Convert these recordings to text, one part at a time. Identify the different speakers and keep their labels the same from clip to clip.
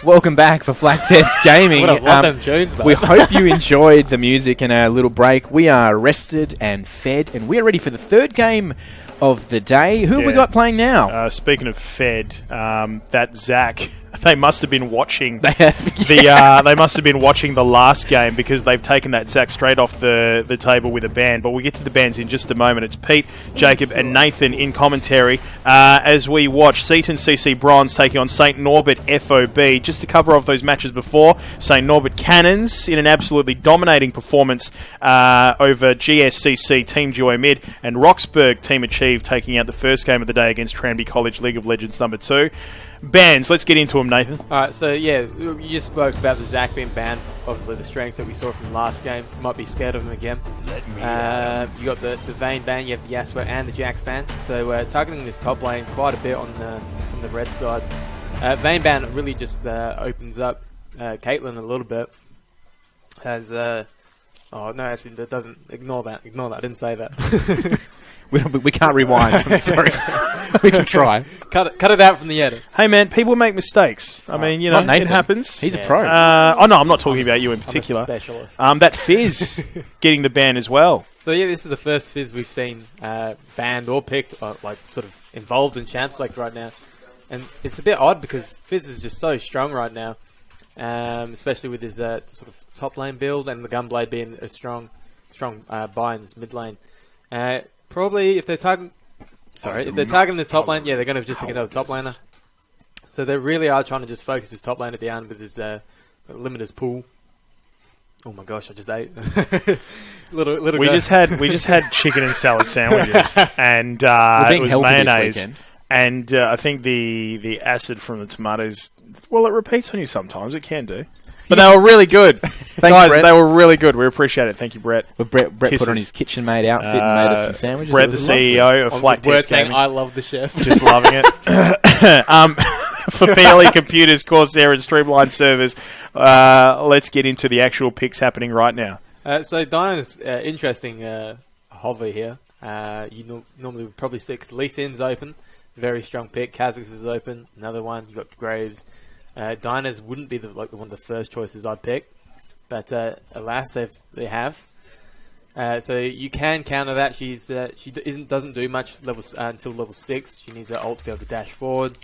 Speaker 1: Welcome back for Flaktest Gaming.
Speaker 2: We
Speaker 1: hope you enjoyed the music and our little break. We are rested and fed, and we're ready for the third game of the day. Who have we got playing now?
Speaker 3: Speaking of fed, that Zach, they must have been watching.
Speaker 1: They have,
Speaker 3: they must have been watching the last game because they've taken that Zach straight off the table with a ban. But we'll get to the bans in just a moment. It's Pete, Jacob, and Nathan in commentary as we watch Seton CC Bronze taking on St Norbert FOB. Just to cover off those matches before, St Norbert Cannons in an absolutely dominating performance over GSCC Team Duo Mid, and Roxburgh Team Achieve taking out the first game of the day against Tranby College League of Legends number 2. Bans, let's get into them, Nathan.
Speaker 2: Alright, so yeah, you just spoke about the Zach being banned. Obviously the strength that we saw from the last game. You might be scared of him again. You got the Vayne ban, you have the Yasuo and the Jax ban. So targeting this top lane quite a bit on the red side. Vayne ban really just opens up Caitlyn a little bit. As oh no, actually that doesn't. Ignore that. I didn't say that.
Speaker 1: We can't rewind. I'm sorry. We can try.
Speaker 2: Cut it out from the edit.
Speaker 3: Hey man, people make mistakes. I mean, you know, it happens.
Speaker 1: He's a pro.
Speaker 3: Oh no, I'm not talking about you in particular.
Speaker 2: I'm a specialist.
Speaker 3: That Fizz getting the ban as well.
Speaker 2: So yeah, this is the first Fizz we've seen banned or picked, like sort of involved in Champ Select right now, and it's a bit odd because Fizz is just so strong right now, especially with his sort of top lane build and the Gunblade being a strong buy in this mid lane. Probably if they're targeting this top lane, they're going to just pick another top laner. So they really are trying to just focus his top laner down with his sort of limiters pool. Oh my gosh, I just ate.
Speaker 3: We just had chicken and salad sandwiches, and it was mayonnaise. And I think the acid from the tomatoes, well, it repeats on you sometimes. It can do. But they were really good. Guys,
Speaker 1: Brett.
Speaker 3: They were really good. We appreciate it. Thank you, Brett.
Speaker 1: Well, Brett put on his KitchenMaid outfit and made us some sandwiches.
Speaker 3: Brett, the CEO of Flaktest Gaming.
Speaker 2: I love the chef.
Speaker 3: Just loving it. For PLE computers, Corsair, and Streamlined servers, let's get into the actual picks happening right now.
Speaker 2: So Dyna's interesting hover here. You normally would probably see because Lee Sin's open. Very strong pick. Kha'Zix is open. Another one. You got Graves. Dyna's wouldn't be one of the first choices I'd pick, but alas, they have. So you can counter that. She doesn't do much until level 6. She needs her ult to be able to dash forward,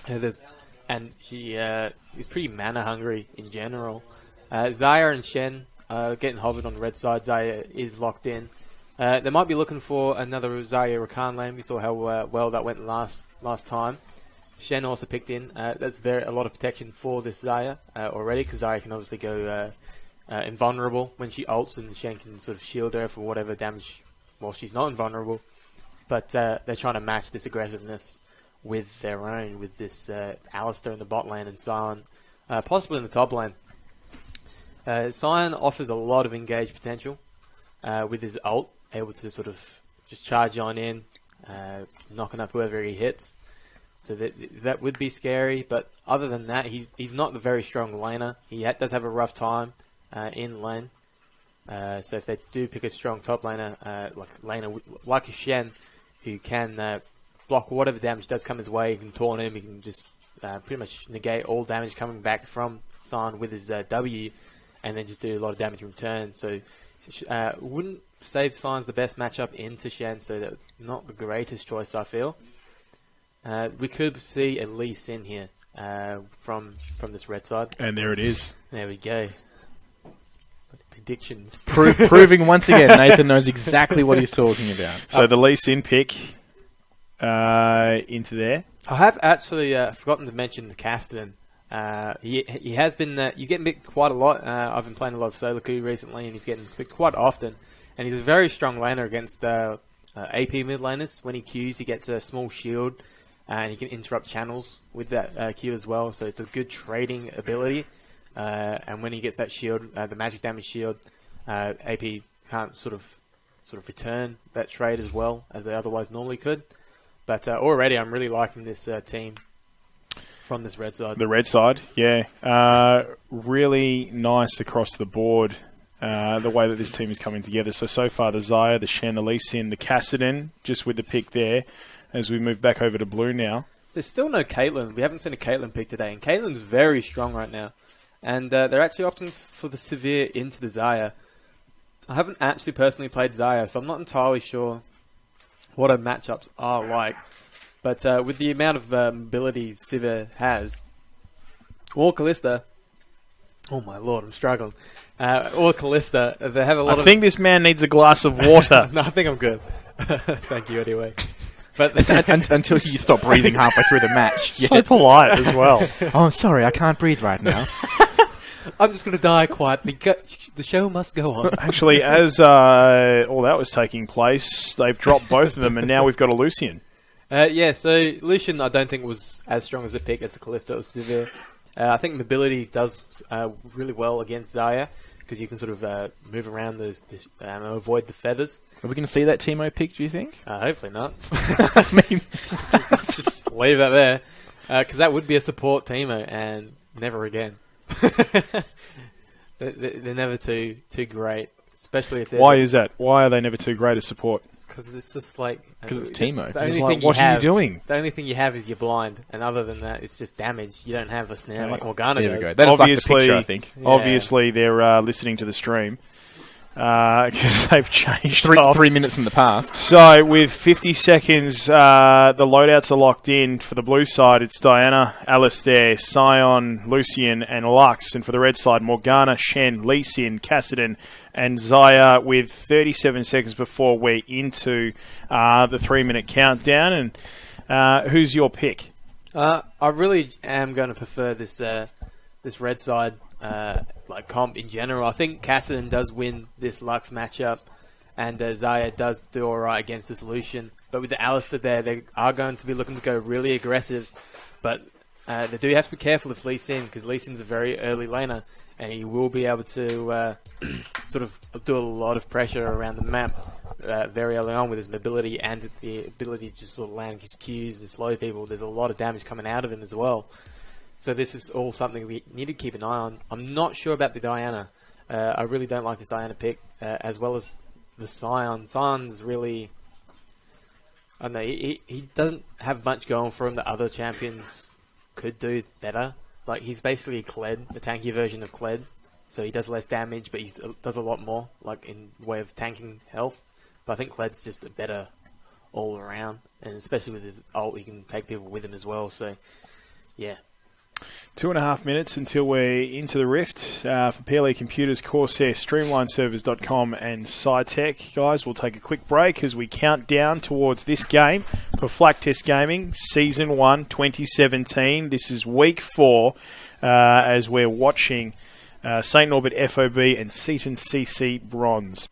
Speaker 2: and she is pretty mana hungry in general. Xayah and Shen are getting hovered on the red side. Xayah is locked in. They might be looking for another Xayah Rakan lane. We saw how well that went last time. Shen also picked in. That's a lot of protection for this Xayah already, because Xayah can obviously go invulnerable when she ults, and Shen can sort of shield her for whatever damage while she's not invulnerable. But they're trying to match this aggressiveness with their own, with this Alistar in the bot lane and Sion, possibly in the top lane. Sion offers a lot of engage potential with his ult, able to sort of just charge on in, knocking up whoever he hits. So that would be scary, but other than that, he's not the very strong laner. He does have a rough time in lane. So if they do pick a strong top laner, like a Shen, who can block whatever damage does come his way, he can taunt him, he can just pretty much negate all damage coming back from Sion with his W, and then just do a lot of damage in return. So wouldn't say Sion's the best matchup into Shen, so that's not the greatest choice, I feel. We could see a Lee Sin here from this red side.
Speaker 3: And there it is.
Speaker 2: There we go. Predictions.
Speaker 1: Proving once again, Nathan knows exactly what he's talking about.
Speaker 3: So the Lee Sin pick into there.
Speaker 2: I have actually forgotten to mention the Castellan. He has been, you get picked quite a lot. I've been playing a lot of solo queue recently, and he's getting picked quite often. And he's a very strong laner against AP mid laners. When he queues, he gets a small shield. And he can interrupt channels with that Q as well, so it's a good trading ability. And when he gets that shield, the magic damage shield, AP can't sort of return that trade as well as they otherwise normally could. But already, I'm really liking this team from this red side.
Speaker 3: The red side, yeah, really nice across the board. The way that this team is coming together. So far, the Xayah, the Shen, the Lee Sin, the Kassadin, just with the pick there. As we move back over to blue now.
Speaker 2: there's still no Caitlyn. We haven't seen a Caitlyn pick today, and Caitlyn's very strong right now. And they're actually opting for the Severe into the Xayah. I haven't actually personally played Xayah, so I'm not entirely sure what her matchups are like. But with the amount of mobility Sivir has, or Kalista, oh my lord, I'm struggling. Or Kalista, they have a lot
Speaker 3: I think this man needs a glass of water.
Speaker 2: No, I think I'm good. Thank you anyway. But
Speaker 1: until you stop breathing halfway through the match.
Speaker 3: So polite as well.
Speaker 1: Oh, sorry, I can't breathe right now.
Speaker 2: I'm just going to die quietly. The show must go on.
Speaker 3: Actually, as all that was taking place, they've dropped both of them, and now we've got a Lucian.
Speaker 2: So Lucian I don't think was as strong as a pick as a Kalista or Sivir. I think mobility does really well against Xayah, because you can sort of move around avoid the feathers.
Speaker 1: Are we going to see that Teemo pick, do you think?
Speaker 2: Hopefully not.
Speaker 1: I mean,
Speaker 2: just leave that there. Because that would be a support Teemo, and never again. They're never too great, especially if they're...
Speaker 3: Why is that? Why are they never too great as support?
Speaker 2: Because it's just like...
Speaker 1: Because it's Teemo.
Speaker 3: What are you doing?
Speaker 2: The only thing you have is you're blind, and other than that, it's just damage. You don't have a snare like Morgana
Speaker 1: there we
Speaker 2: does.
Speaker 1: go. That is like the picture, I think.
Speaker 3: Obviously, they're listening to the stream. Because they've changed
Speaker 1: 3 minutes in the past.
Speaker 3: So, with 50 seconds, the loadouts are locked in. For the blue side, it's Diana, Alistair, Sion, Lucian, and Lux. And for the red side, Morgana, Shen, Lee Sin, Kassadin, and Xayah, with 37 seconds before we're into the 3-minute countdown. And who's your pick?
Speaker 2: I really am going to prefer this red side comp in general. I think Kassadin does win this Lux matchup, and Xayah does do alright against the Lucian. But with the Alistair there, they are going to be looking to go really aggressive. But they do have to be careful of Lee Sin, because Lee Sin's a very early laner, and he will be able to sort of do a lot of pressure around the map very early on with his mobility and the ability to just sort of land his Qs and slow people. There's a lot of damage coming out of him as well. So this is all something we need to keep an eye on. I'm not sure about the Diana. I really don't like this Diana pick, as well as the Sion. Sion's really... I don't know, he doesn't have much going for him that other champions could do better. Like, he's basically Kled, the tanky version of Kled. So he does less damage, but he does a lot more, like in way of tanking health. But I think Kled's just a better all around, and especially with his ult, he can take people with him as well. So, yeah.
Speaker 3: 2.5 minutes until we're into the Rift. For PLE Computers, Corsair, StreamlineServers.com and SciTech. Guys, we'll take a quick break as we count down towards this game for Flaktest Gaming, Season 1, 2017. This is Week 4 as we're watching St. Norbert FOB and SNC Bronze.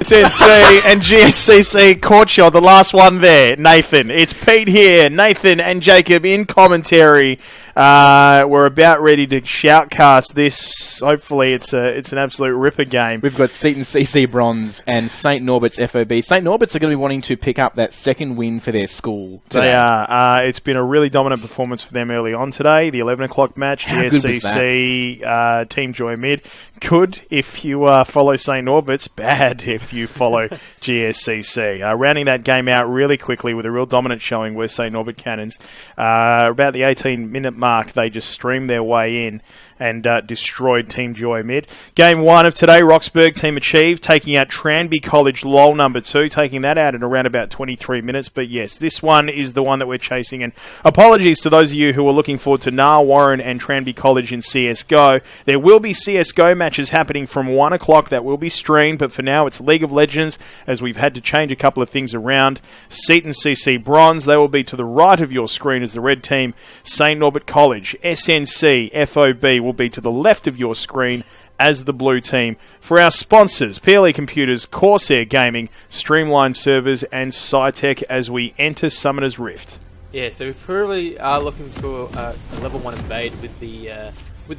Speaker 3: SNC and GSCC Courtyard, the last one there, Nathan. It's Pete here, Nathan and Jacob in commentary. We're about ready to shoutcast this. Hopefully it's an absolute ripper game.
Speaker 1: We've got Seton CC Bronze and St Norbert's FOB. St Norbert's are going to be wanting to pick up that second win for their school today.
Speaker 3: They are. It's been a really dominant performance for them early on today. The 11 o'clock match, GSCC, Team Joy Mid. Good if you follow St Norbert's, bad if you follow GSCC. Rounding that game out really quickly with a real dominant showing were St Norbert Cannons. About the 18-minute mark, they just streamed their way in and destroyed Team Joy Mid. Game 1 of today, Roxburgh Team Achieve, taking out Tranby College LOL number 2, taking that out in around about 23 minutes. But yes, this one is the one that we're chasing. And apologies to those of you who are looking forward to Nar Warren and Tranby College in CSGO. There will be CSGO matches happening from 1 o'clock that will be streamed, but for now it's League of Legends, as we've had to change a couple of things around. Seton CC Bronze, they will be to the right of your screen as the red team. St Norbert College, SNC FOB will be to the left of your screen as the blue team. For our sponsors, PLE Computers, Corsair Gaming, Streamline Servers and SciTech as we enter Summoner's Rift.
Speaker 2: Yeah, so we probably are looking for a level 1 invade with the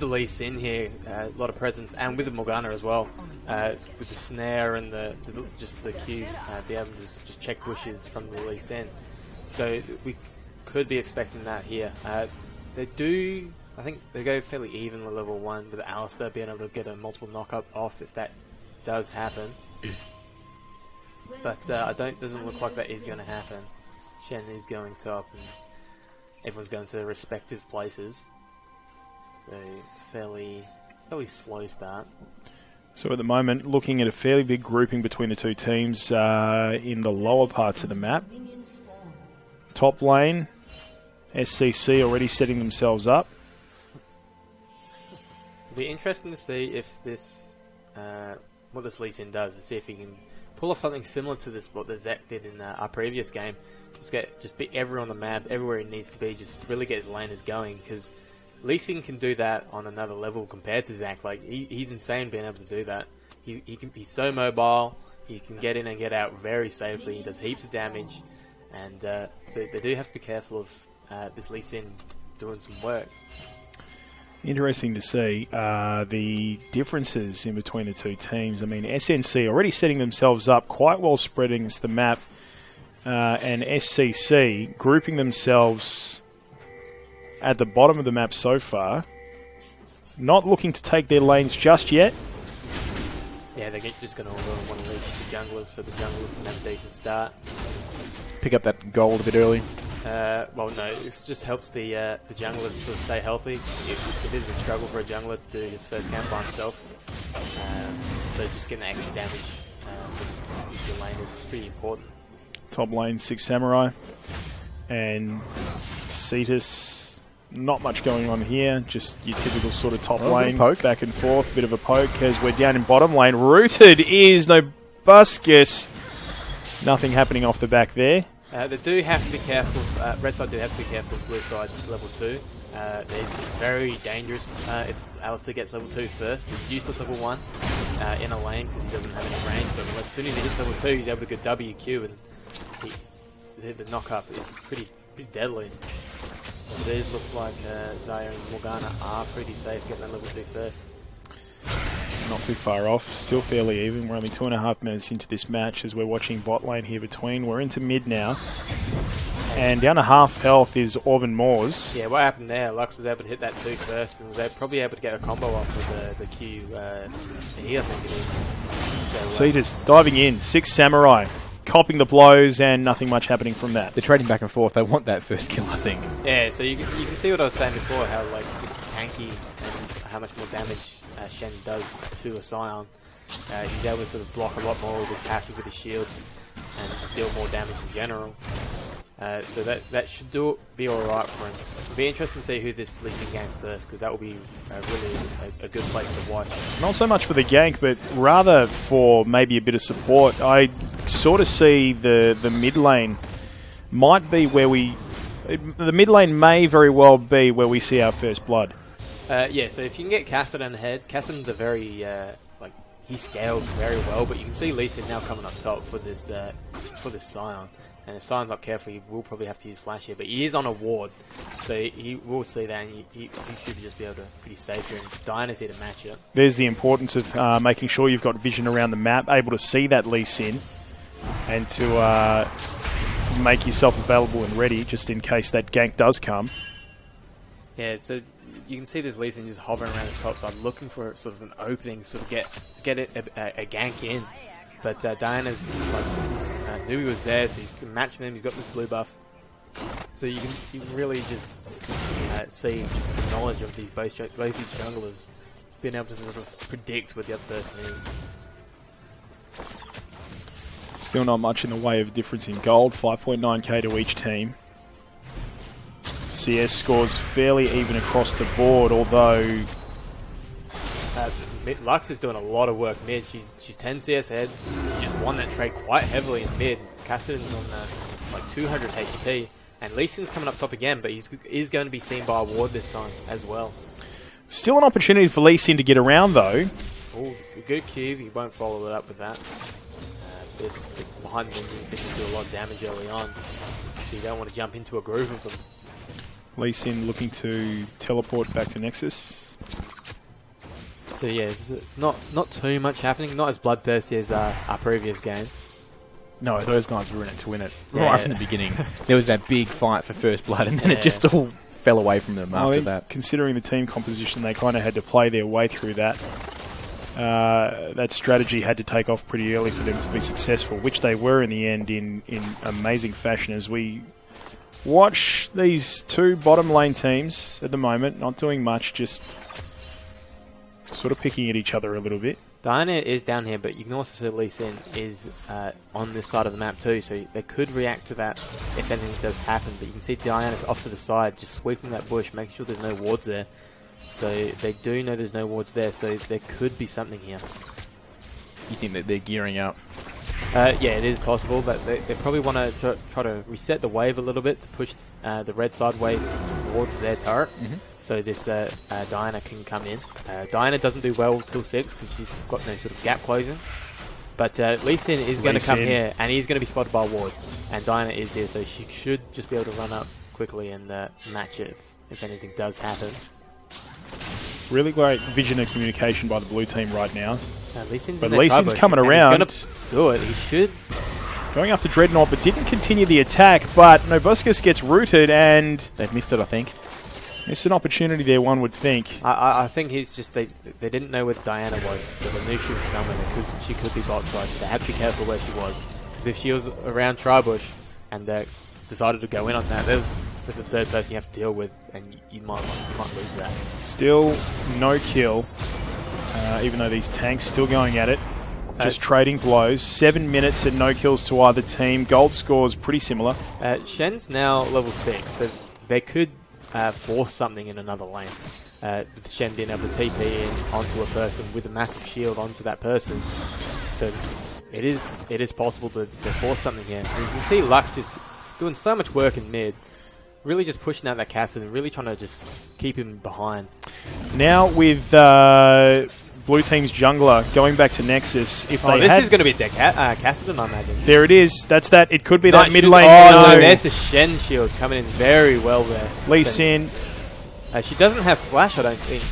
Speaker 2: Lee Sin here, a lot of presence, and with the Morgana as well, with the snare and just the Q, be able to just check bushes from the Lee Sin. So we could be expecting that here. They do, I think they go fairly even with level 1, with Alistair being able to get a multiple knock-up off if that does happen. But doesn't look like that is going to happen. Shen is going top, and everyone's going to their respective places. So fairly slow start.
Speaker 3: So at the moment, looking at a fairly big grouping between the two teams in the lower parts of the map. Top lane, SCC already setting themselves up.
Speaker 2: It'll be interesting to see if this, what this Lee Sin does, to see if he can pull off something similar to this, what the Zek did in our previous game. Just beat everyone on the map, everywhere he needs to be, just really get his laners going, because Lee Sin can do that on another level compared to Zach. Like he's insane being able to do that. He's so mobile. He can get in and get out very safely. He does heaps of damage, and so they do have to be careful of this Lee Sin doing some work.
Speaker 3: Interesting to see the differences in between the two teams. I mean, SNC already setting themselves up quite well spread against the map, and SCC grouping themselves at the bottom of the map so far. Not looking to take their lanes just yet.
Speaker 2: Yeah, they're just going to want to reach the junglers, so the junglers can have a decent start.
Speaker 1: Pick up that gold a bit early.
Speaker 2: Well, no, this just helps the junglers sort of stay healthy. It is a struggle for a jungler to do his first camp by himself. So just getting extra damage with your lane is pretty important.
Speaker 3: Top lane, 6 Samurai. And Cetus, not much going on here. Just your typical sort of top lane,
Speaker 1: poke.
Speaker 3: Back and forth, bit of a poke as we're down in bottom lane. Rooted is Nobuscus. Nothing happening off the back there.
Speaker 2: They do have to be careful. Red side do have to be careful. Blue side is level 2. They're very dangerous if Alistair gets level 2 first. He's useless level 1 in a lane because he doesn't have any range. But as soon as he hits level 2, he's able to get WQ, and the knock-up is pretty deadly. It does look like Zaya and Morgana are pretty safe getting that level 2 first.
Speaker 3: Not too far off, still fairly even. We're only 2.5 minutes into this match as we're watching bot lane here between. We're into mid now. And down to half health is Orban Moores.
Speaker 2: Yeah, what happened there? Lux was able to hit that 2 first and was probably able to get a combo off with the Q here, I think it is. So
Speaker 3: just diving in, 6 Samurai, copping the blows and nothing much happening from that.
Speaker 1: They're trading back and forth. They want that first kill, I think.
Speaker 2: Yeah, so you can see what I was saying before, how like just tanky and how much more damage Shen does to a Scion. He's able to sort of block a lot more with his passive with his shield and just deal more damage in general. So that should be alright for him. It'll be interesting to see who this Lee Sin ganks first, because that will be really a good place to watch.
Speaker 3: Not so much for the gank, but rather for maybe a bit of support. I sort of see the mid lane might be where the mid lane may very well be where we see our first blood.
Speaker 2: Yeah, so if you can get Cassidy ahead, Cassidy's a very, he scales very well, but you can see Lee Sin now coming up top for this Scion. And if Sion's not careful, he will probably have to use Flash here. But he is on a ward, so he will see that, and he should just be able to pretty safe here. And Diana's here to match it.
Speaker 3: There's the importance of making sure you've got vision around the map, able to see that Lee Sin, and to make yourself available and ready, just in case that gank does come.
Speaker 2: Yeah, so you can see this Lee Sin just hovering around the top, so I'm looking for sort of an opening, sort of get a gank in. But Diana's knew he was there, so he's matching him. He's got this blue buff, so you can really just see just the knowledge of both these junglers, being able to sort of predict what the other person is.
Speaker 3: Still not much in the way of difference in gold. 5.9k to each team. CS scores fairly even across the board, although
Speaker 2: Lux is doing a lot of work mid. She's 10 CS ahead. She just won that trade quite heavily in mid. Cassidy's on like 200 HP. And Lee Sin's coming up top again, but he's going to be seen by a ward this time as well.
Speaker 3: Still an opportunity for Lee Sin to get around, though.
Speaker 2: Oh, a good cube. He won't follow it up with that. Behind him, he can do a lot of damage early on. So you don't want to jump into a groove of them.
Speaker 3: Lee Sin looking to teleport back to Nexus.
Speaker 2: So yeah, not too much happening. Not as bloodthirsty as our previous game.
Speaker 1: No, those guys were in it to win it right from the beginning. There was that big fight for first blood, and then it just all fell away from them after that.
Speaker 3: Considering the team composition, they kind of had to play their way through that. That strategy had to take off pretty early for them to be successful, which they were in the end in amazing fashion. As we watch these two bottom lane teams at the moment, not doing much, just sort of picking at each other a little bit.
Speaker 2: Diana is down here, but you can also see Lee Sin is on this side of the map too, so they could react to that if anything does happen. But you can see Diana's off to the side, just sweeping that bush, making sure there's no wards there. So they do know there's no wards there, so there could be something here.
Speaker 1: You think that they're gearing up?
Speaker 2: Yeah, it is possible, but they probably want to try to reset the wave a little bit to push the red side wave towards their turret. So this Diana can come in. Diana doesn't do well till 6 because she's got no sort of gap closing. But Lee Sin is going to come here, and he's going to be spotted by a ward. And Diana is here, so she should just be able to run up quickly and match it if anything does happen.
Speaker 3: Really great vision and communication by the blue team right now.
Speaker 2: Lee Sin's
Speaker 3: but Lee Sin's coming around.
Speaker 2: He's going to do it. He should.
Speaker 3: Going after Dreadnought, but didn't continue the attack. But Nobuscus gets rooted, and
Speaker 1: they've missed it, I think.
Speaker 3: It's an opportunity there, one would think.
Speaker 2: I think he's just they didn't know where Diana was, so they knew she was somewhere. She could be bot side. So they had to be careful where she was, because if she was around Tribush and decided to go in on that, there's a third person you have to deal with, and you might lose that.
Speaker 3: Still no kill, even though these tanks still going at it. Just trading blows. 7 minutes and no kills to either team. Gold scores pretty similar.
Speaker 2: Shen's now level 6, so they could force something in another lane. With Shen being able to TP in onto a person with a massive shield onto that person. So it is possible to force something here. And you can see Lux just doing so much work in mid. Really just pushing out that Cassidy and really trying to just keep him behind.
Speaker 3: Now with blue team's jungler going back to Nexus. If
Speaker 2: this is going to be a dead Cassidy, I imagine.
Speaker 3: There it is. That's that. It could be that mid lane.
Speaker 2: Oh, no, there's the Shen shield coming in very well there.
Speaker 3: Lee Sin.
Speaker 2: She doesn't have flash, I don't think.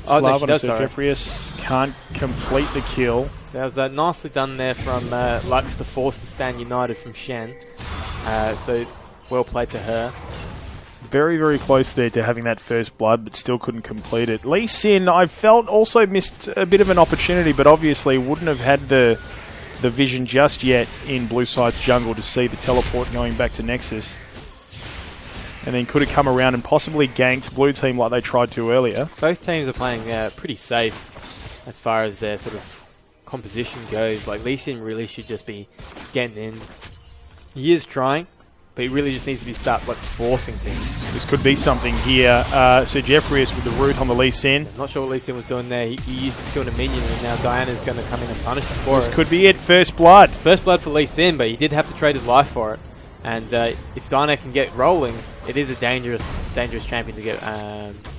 Speaker 3: Oh, no, she does, Jeffrius can't complete the kill.
Speaker 2: So that was nicely done there from Lux to force the stand united from Shen. So well played to her.
Speaker 3: Very, very close there to having that first blood, but still couldn't complete it. Lee Sin, I felt, also missed a bit of an opportunity, but obviously wouldn't have had the vision just yet in blue side's jungle to see the teleport going back to Nexus. And then could have come around and possibly ganked blue team like they tried to earlier.
Speaker 2: Both teams are playing pretty safe as far as their sort of composition goes, like Lee Sin really should just be getting in. He is trying, but he really just needs to be forcing things.
Speaker 3: This could be something here. So Jeffrius with the root on the Lee Sin.
Speaker 2: I'm not sure what Lee Sin was doing there. He used his skill to minion, and now Diana's going to come in and punish him for it.
Speaker 3: This could be it. First blood.
Speaker 2: First blood for Lee Sin, but he did have to trade his life for it. And if Diana can get rolling, it is a dangerous champion to get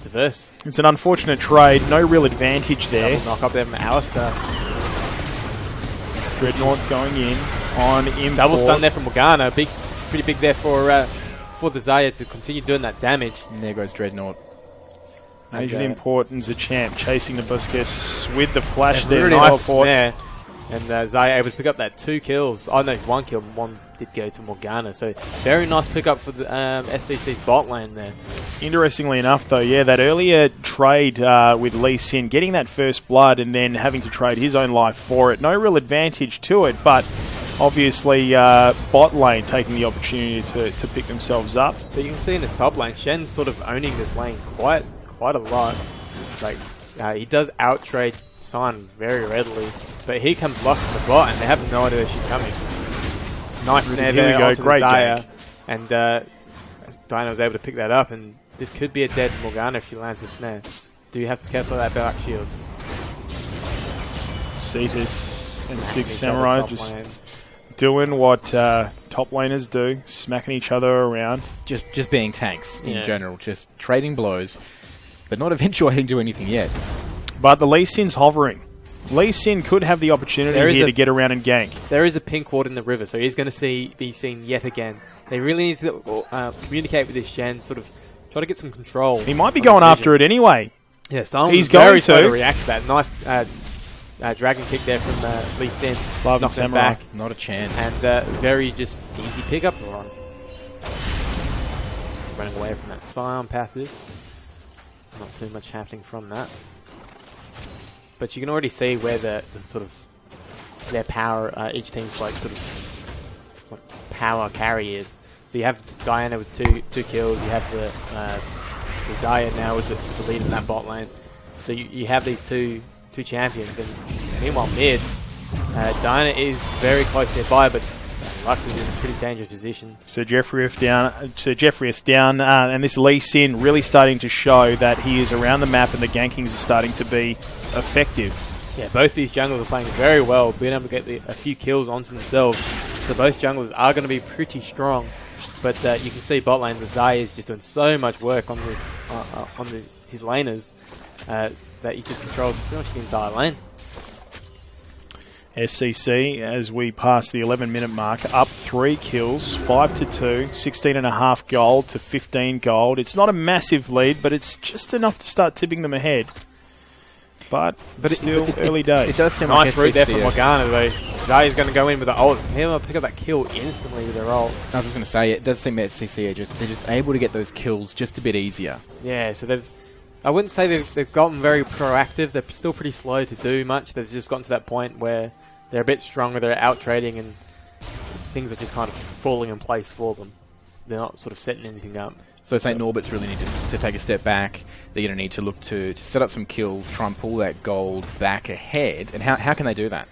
Speaker 2: diverse.
Speaker 3: It's an unfortunate trade. No real advantage there.
Speaker 2: Double knock up there from Alistair.
Speaker 3: Dreadnought going in on import.
Speaker 2: Double stun there from Morgana. Pretty big there for the Zaya to continue doing that damage.
Speaker 1: And there goes Dreadnought.
Speaker 3: Asian Importan's a champ, chasing the Busquets with the flash there.
Speaker 2: Really nice snare. And Zaya able to pick up that 2 kills. Oh no, 1 kill. 1 did go to Morgana. So very nice pickup for the SCC's bot lane there.
Speaker 3: Interestingly enough, though, yeah, that earlier trade with Lee Sin, getting that first blood and then having to trade his own life for it. No real advantage to it, but obviously bot lane taking the opportunity to pick themselves up.
Speaker 2: But you can see in this top lane, Shen's sort of owning this lane quite a lot. Like he does out-trade Sign very readily, but here comes Lux in the bot, and they have no idea that she's coming. Nice snare there onto the Zaya, and Diana was able to pick that up, and this could be a dead Morgana if she lands the snare. Do you have to be careful of that back shield?
Speaker 3: Cetus and Six Samurai just doing what top laners do, smacking each other around.
Speaker 1: Just being tanks in general, just trading blows, but not eventuating to anything yet.
Speaker 3: But the Lee Sin's hovering. Lee Sin could have the opportunity here to get around and gank.
Speaker 2: There is a pink ward in the river, so he's going to be seen yet again. They really need to communicate with this Shen, sort of try to get some control.
Speaker 3: He might be going after it anyway.
Speaker 2: Yeah, so he's very slow to react to that. Nice dragon kick there from Lee Sin. Knocked him back.
Speaker 1: Not a chance.
Speaker 2: And very just easy pickup for him. Running away from that Scion passive. Not too much happening from that. But you can already see where the sort of their power, each team's power carry is. So you have Diana with two kills. You have the Zaya now with the lead in that bot lane. So you have these two champions. And meanwhile, mid, Diana is very close nearby, but Lux is in a pretty dangerous position.
Speaker 3: So Jeffrius down, and this Lee Sin really starting to show that he is around the map and the gankings are starting to be effective.
Speaker 2: Yeah, both these junglers are playing very well, being able to get a few kills onto themselves. So both junglers are going to be pretty strong. But you can see bot lane, the Zaya is just doing so much work on his laners that he just controls pretty much the entire lane.
Speaker 3: SCC, as we pass the 11-minute mark, up 3 kills, 5-2, 16.5 gold to 15 gold. It's not a massive lead, but it's just enough to start tipping them ahead. But still early days.
Speaker 1: It does seem
Speaker 2: nice
Speaker 1: like
Speaker 2: route there from Morgana, though. Zaya's going to go in with the ult. He'll pick up that kill instantly with their ult.
Speaker 1: I was just going to say, it does seem that SCC they're just able to get those kills just a bit easier.
Speaker 2: Yeah, so I wouldn't say they've gotten very proactive. They're still pretty slow to do much. They've just gotten to that point where they're a bit stronger, they're out trading, and things are just kind of falling in place for them. They're not sort of setting anything up.
Speaker 1: So St. Norbert's really need to take a step back. They're going to need to look to set up some kills, try and pull that gold back ahead. And how can they do that?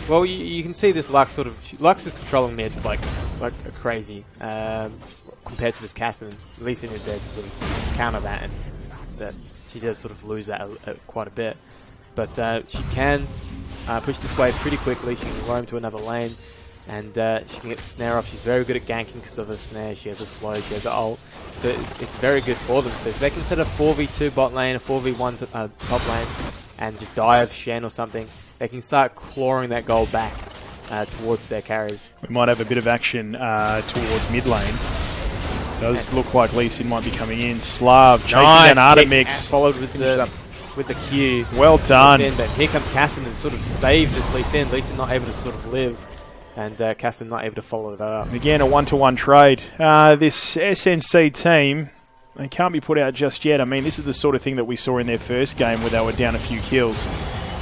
Speaker 2: Well, you can see this Lux Lux is controlling mid like crazy compared to this Castan. Lee Sin is there to sort of counter that, and that she does sort of lose that quite a bit. But she can push this wave pretty quickly. She can roam to another lane, and she can get the snare off. She's very good at ganking because of her snare. She has a slow, she has an ult. So it's very good for them. So if they can set a 4v2 bot lane, a 4v1 top lane, and just dive Shen or something, they can start clawing that gold back towards their carries.
Speaker 3: We might have a bit of action towards mid lane. Does look like Lee Sin might be coming in. Slav chasing down Artemix.
Speaker 2: Followed with the Q.
Speaker 3: Well done.
Speaker 2: But here comes Castan to sort of save this Lee Sin. Lee Sin not able to sort of live, and Castan not able to follow that up.
Speaker 3: Again, a 1-to-1 trade. This SNC team, they can't be put out just yet. I mean, this is the sort of thing that we saw in their first game where they were down a few kills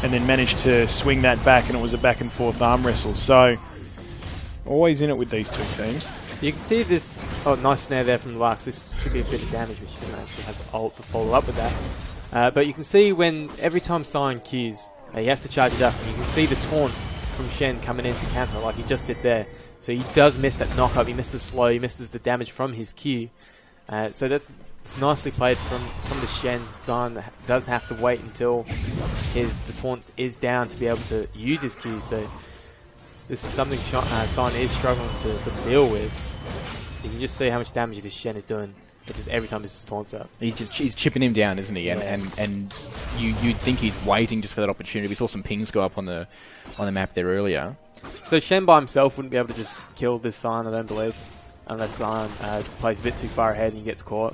Speaker 3: and then managed to swing that back, and it was a back and forth arm wrestle. So, always in it with these two teams.
Speaker 2: You can see this. Oh, nice snare there from Lux. This should be a bit of damage, but she doesn't actually have the ult to follow up with that. But you can see when every time Sion Qs, He has to charge it up, and you can see the taunt from Shen coming in to counter like he just did there. So he does miss that knock-up, he missed the slow, he misses the damage from his Q. So it's nicely played from the Shen. Zion does have to wait until the taunt is down to be able to use his Q. So this is something Zion is struggling to sort of deal with. You can just see how much damage this Shen is doing. Just every time his taunts up.
Speaker 1: He's chipping him down, isn't he? And you'd think he's waiting just for that opportunity. We saw some pings go up on the map there earlier.
Speaker 2: So Shen by himself wouldn't be able to just kill this Zion, I don't believe, unless Zion plays a bit too far ahead and he gets caught.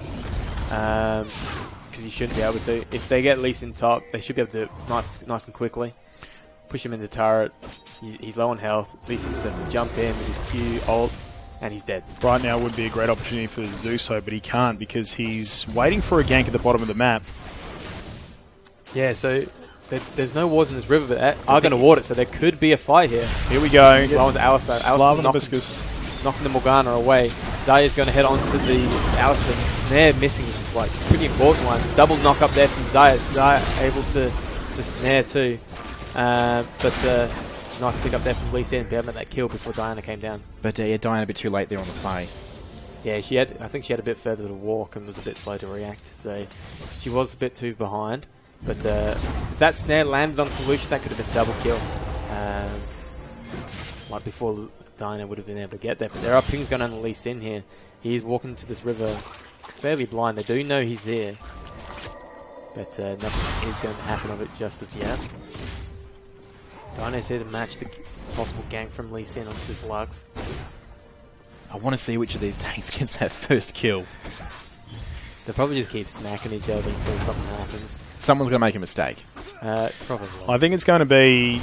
Speaker 2: Because he shouldn't be able to. If they get Lee Sin top, they should be able to do it nice and quickly. Push him in the turret. He's low on health. Lee Sin just has to jump in with his Q, ult, and he's dead. Right
Speaker 3: now would be a great opportunity for him to do so, but he can't because he's waiting for a gank at the bottom of the map.
Speaker 2: Yeah, so there's no wards in this river, but they are going to ward it, so there could be a fight here.
Speaker 3: Here we go.
Speaker 2: Well, with Alistar. Knocking the Morgana away. Zaya's going to head on to the Alistar. Snare missing, like pretty important one. Double knock up there from Zaya. Zaya able to snare too. But nice pick up there from Lee Sin, be able to make that kill before Diana came down.
Speaker 1: But yeah, Diana a bit too late there on the play.
Speaker 2: Yeah, I think she had a bit further to walk and was a bit slow to react, so she was a bit too behind. But if that snare landed on Solution, that could have been double kill. Like before Diana would have been able to get there. But there are pings going on the Lee Sin here. He's walking to this river fairly blind. They do know he's there, but nothing is going to happen of it just of yet. Dino's here to match the possible gank from Lee Sin onto this Lux.
Speaker 1: I want to see which of these tanks gets that first kill.
Speaker 2: They'll probably just keep smacking each other until something happens.
Speaker 1: Someone's going to make a mistake.
Speaker 2: Probably.
Speaker 3: I think it's going to be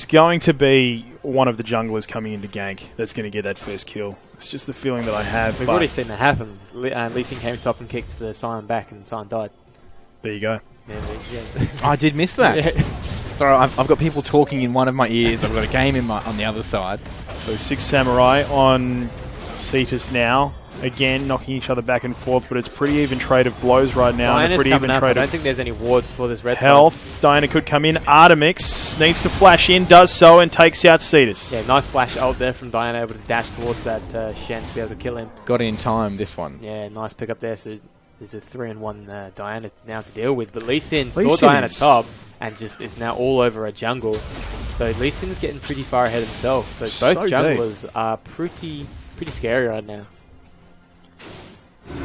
Speaker 3: going to be one of the junglers coming into gank that's going to get that first kill. It's just the feeling that I have.
Speaker 2: We've already seen that happen. Lee Sin came top and kicked the Sion back, and Sion died.
Speaker 3: There you go.
Speaker 2: Yeah.
Speaker 1: I did miss that.
Speaker 2: Yeah.
Speaker 1: Sorry, I've got people talking in one of my ears. I've got a game on the other side.
Speaker 3: So 6 Samurai on Cetus now. Again, knocking each other back and forth, but it's pretty even trade of blows right now.
Speaker 2: Diana's
Speaker 3: pretty
Speaker 2: coming
Speaker 3: even
Speaker 2: up.
Speaker 3: trade
Speaker 2: I don't think there's any wards for this red
Speaker 3: health.
Speaker 2: side.
Speaker 3: Diana could come in. Artemix needs to flash in, does so, and takes out Cetus.
Speaker 2: Yeah, nice flash ult there from Diana, able to dash towards that Shen to be able to kill him.
Speaker 1: Got it in time, this one.
Speaker 2: Yeah, nice pick up there. So there's a 3-in-1 Diana now to deal with. But Lee Sin saw Diana top and just is now all over a jungle. So Lee Sin's getting pretty far ahead himself. So both junglers are pretty scary right now.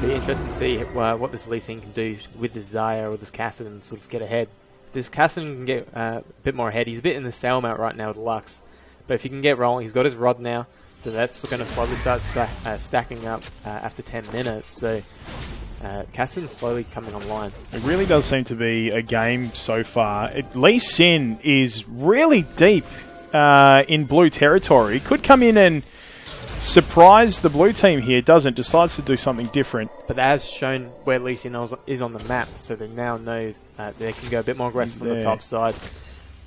Speaker 2: Be interesting to see what this Lee Sin can do with this Xayah or this Kassadin and sort of get ahead. This Kassadin can get a bit more ahead. He's a bit in the stalemate right now with Lux. But if he can get rolling, he's got his rod now. So that's going to slowly start stacking up after 10 minutes. So Kassadin's slowly coming online.
Speaker 3: It really does seem to be a game so far. Lee Sin is really deep in blue territory. Could come in and surprise the blue team here. Doesn't. Decides to do something different.
Speaker 2: But that has shown where Lee Sin is on the map. So they now know they can go a bit more aggressive on the top side.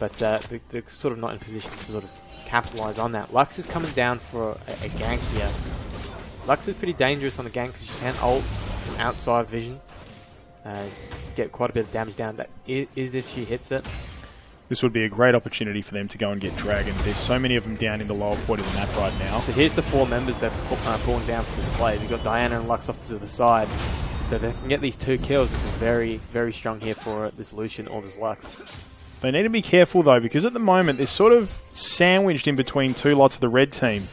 Speaker 2: But they're sort of not in position to sort of capitalise on that. Lux is coming down for a gank here. Lux is pretty dangerous on the gank because she can ult from outside vision. Get quite a bit of damage down. That is if she hits it.
Speaker 3: This would be a great opportunity for them to go and get Dragon. There's so many of them down in the lower part of the map right now.
Speaker 2: So here's the 4 members that are pulling down for this play. We've got Diana and Lux off to the side. So they can get these 2 kills. It's a very, very strong here for this Lucian or this Lux.
Speaker 3: They need to be careful though, because at the moment they're sort of sandwiched in between 2 lots of the red team.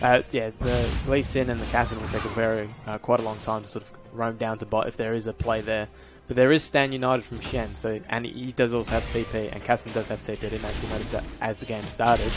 Speaker 2: Yeah, the Lee Sin and the Kassadin will take quite a long time to sort of roam down to bot if there is a play there. But there is Stan United from Shen, and he does also have TP, and Kassadin does have TP. I didn't actually notice that as the game started.